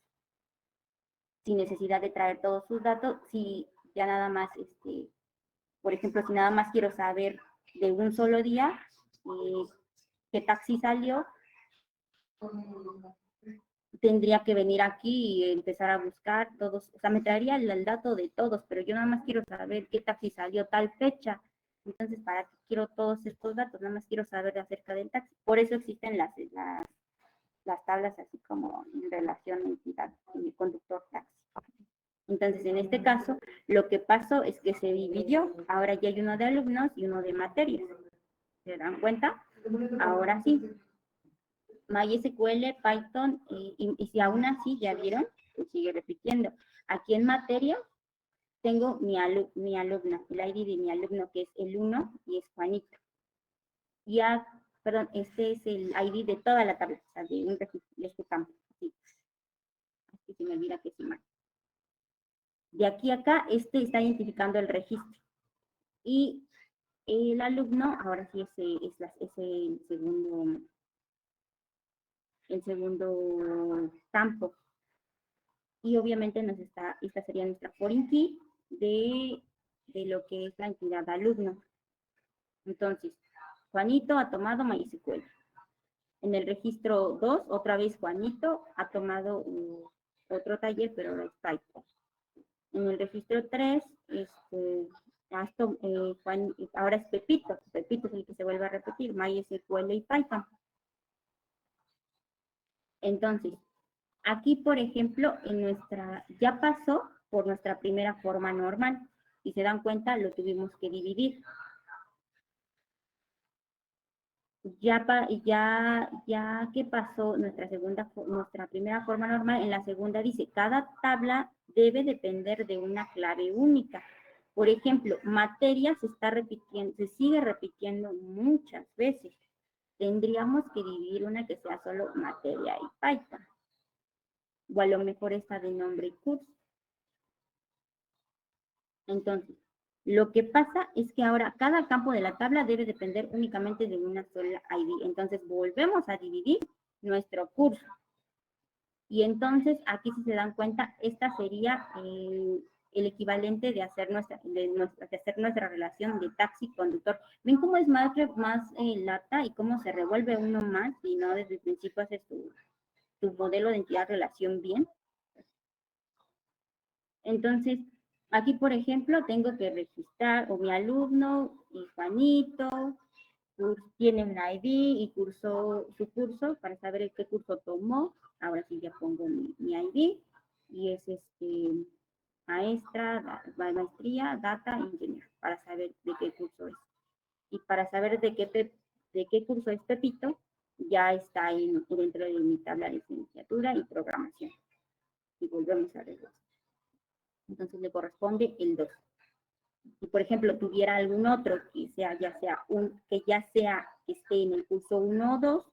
sin necesidad de traer todos sus datos. Si ya nada más, por ejemplo, si nada más quiero saber de un solo día qué taxi salió, tendría que venir aquí y empezar a buscar todos, o sea, me traería el dato de todos, pero yo nada más quiero saber qué taxi salió tal fecha. Entonces, ¿para qué quiero todos estos datos? Nada más quiero saber acerca del taxi. Por eso existen las tablas así como en relación a entidad y conductor taxi. Entonces, en este caso, lo que pasó es que se dividió. Ahora ya hay uno de alumnos y uno de materias. ¿Se dan cuenta? Ahora sí. MySQL, Python, y si aún así ya vieron, se sigue repitiendo. Aquí en materia tengo mi alumna, el ID de mi alumno que es el 1 y es Juanito. Perdón, este es el ID de toda la tabla, o sea, de este campo. Aquí se me olvida que es mal. De aquí a acá, está identificando el registro. Y el alumno, ahora sí es el segundo campo. Y obviamente esta sería nuestra foreign key de lo que es la entidad alumno. Entonces, Juanito ha tomado MySQL. En el registro 2, otra vez Juanito ha tomado otro taller, pero ahora es Python. En el registro 3, ahora es Pepito. Pepito es el que se vuelve a repetir, MySQL y Python. Entonces, aquí, por ejemplo, ya pasó por nuestra primera forma normal. Y se dan cuenta, lo tuvimos que dividir. Ya que pasó nuestra primera forma normal, en la segunda dice, cada tabla debe depender de una clave única. Por ejemplo, materia se sigue repitiendo muchas veces. Tendríamos que dividir una que sea solo materia y Python. O a lo mejor esta de nombre y curso. Entonces, lo que pasa es que ahora cada campo de la tabla debe depender únicamente de una sola ID. Entonces, volvemos a dividir nuestro curso. Y entonces, aquí si se dan cuenta, esta sería el equivalente de hacer nuestra relación de taxi-conductor. ¿Ven cómo es más lata y cómo se revuelve uno más y no desde el principio haces tu modelo de entidad-relación bien? Entonces, aquí, por ejemplo, tengo que registrar, o mi alumno, y Juanito, tiene un ID y cursó su curso para saber qué curso tomó. Ahora sí ya pongo mi ID, y es maestría, data engineer, para saber de qué curso es. Y para saber de qué curso es Pepito, ya está dentro de mi tabla de licenciatura y programación. Y volvemos a regresar. Entonces le corresponde el 2. Si, por ejemplo, tuviera algún otro que esté en el curso 1 o 2,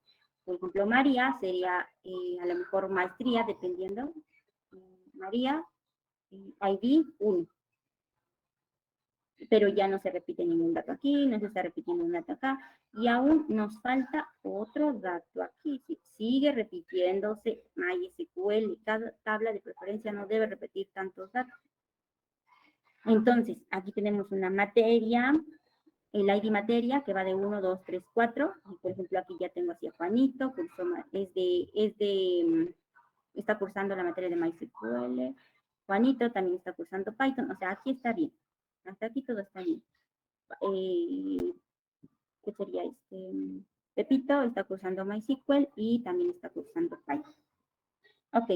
por ejemplo, María sería a lo mejor maestría, dependiendo. María, ID 1. Pero ya no se repite ningún dato aquí, no se está repitiendo un dato acá, y aún nos falta otro dato aquí. Sigue repitiéndose MySQL, cada tabla de preferencia no debe repetir tantos datos. Entonces, aquí tenemos una materia, el ID materia, que va de 1, 2, 3, 4. Y por ejemplo, aquí ya tengo así a Juanito, está cursando la materia de MySQL. Juanito también está cursando Python. O sea, aquí está bien. Hasta aquí todo está bien. ¿Qué sería Pepito está cursando MySQL y también está cursando Python. Ok.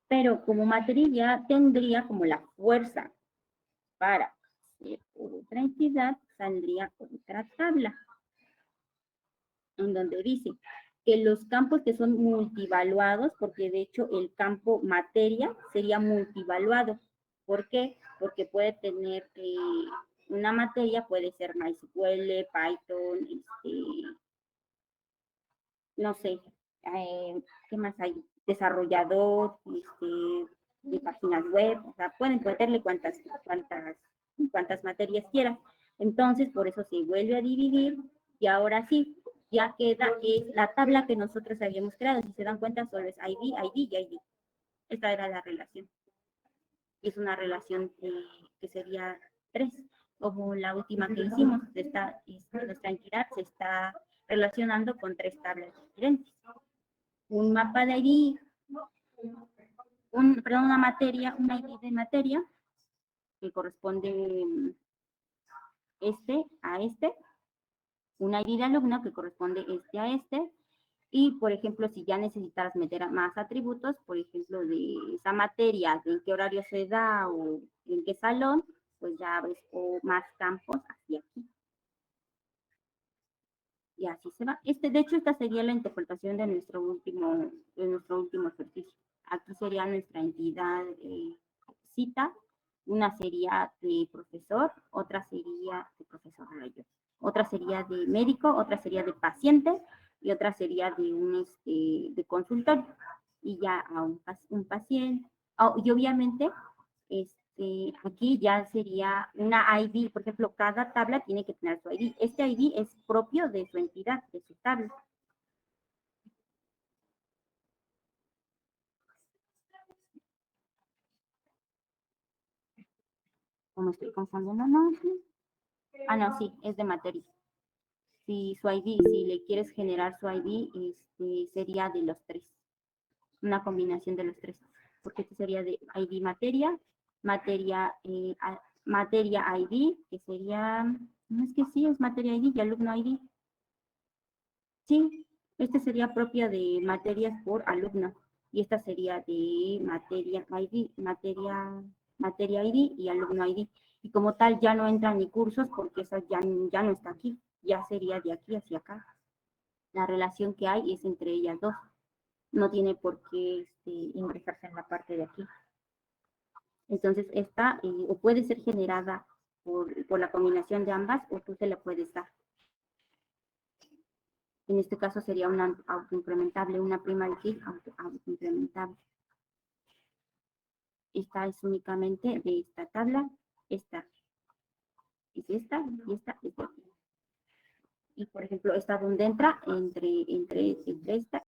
Pero como materia tendría como la fuerza para hacer otra entidad, saldría otra tabla en donde dice que los campos que son multivaluados, porque de hecho el campo materia sería multivaluado. ¿Por qué? Porque puede tener una materia, puede ser MySQL, Python, no sé, ¿qué más hay? Desarrollador, de páginas web, o sea, pueden meterle cuantas materias quieran. Entonces, por eso se vuelve a dividir y ahora sí, ya queda la tabla que nosotros habíamos creado. Si se dan cuenta, solo es ID, ID y ID. Esta era la relación. Es una relación que sería 3, como la última que hicimos. Nuestra entidad se está relacionando con 3 tablas diferentes. Un mapa de ID, una materia, un ID de materia, que corresponde a un ID de alumno que corresponde a y por ejemplo, si ya necesitaras meter más atributos, por ejemplo, de esa materia, de en qué horario se da o en qué salón, pues ya abres más campos hacia aquí. Y así se va. De hecho, esta sería la interpretación de nuestro último ejercicio. Aquí sería nuestra entidad cita, una sería de profesor, otra sería de profesor rayo, otra sería de médico, otra sería de paciente y otra sería de consultorio. Y ya a un paciente, y obviamente Aquí ya sería una ID, por ejemplo, cada tabla tiene que tener su ID. Este ID es propio de su entidad, de su tabla. Como estoy confundiendo, no. Ah, no, sí, es de materia. Si su ID, si le quieres generar su ID, sería de los tres. Una combinación de los tres. Porque este sería de ID materia, materia ID, que sería, no es que sí, es materia ID y alumno ID. Sí, este sería propia de materias por alumno. Y esta sería de materia ID, materia ID y alumno ID. Y como tal ya no entran ni cursos porque esa ya no está aquí, ya sería de aquí hacia acá. La relación que hay es entre ellas dos. No tiene por qué ingresarse en la parte de aquí. Entonces esta o puede ser generada por la combinación de ambas o tú se la puedes dar. En este caso sería una autoincrementable, una prima de autoincrementable. Esta es únicamente de esta tabla, esta es esta y esta es de aquí. Y por ejemplo, esta donde entra entre esta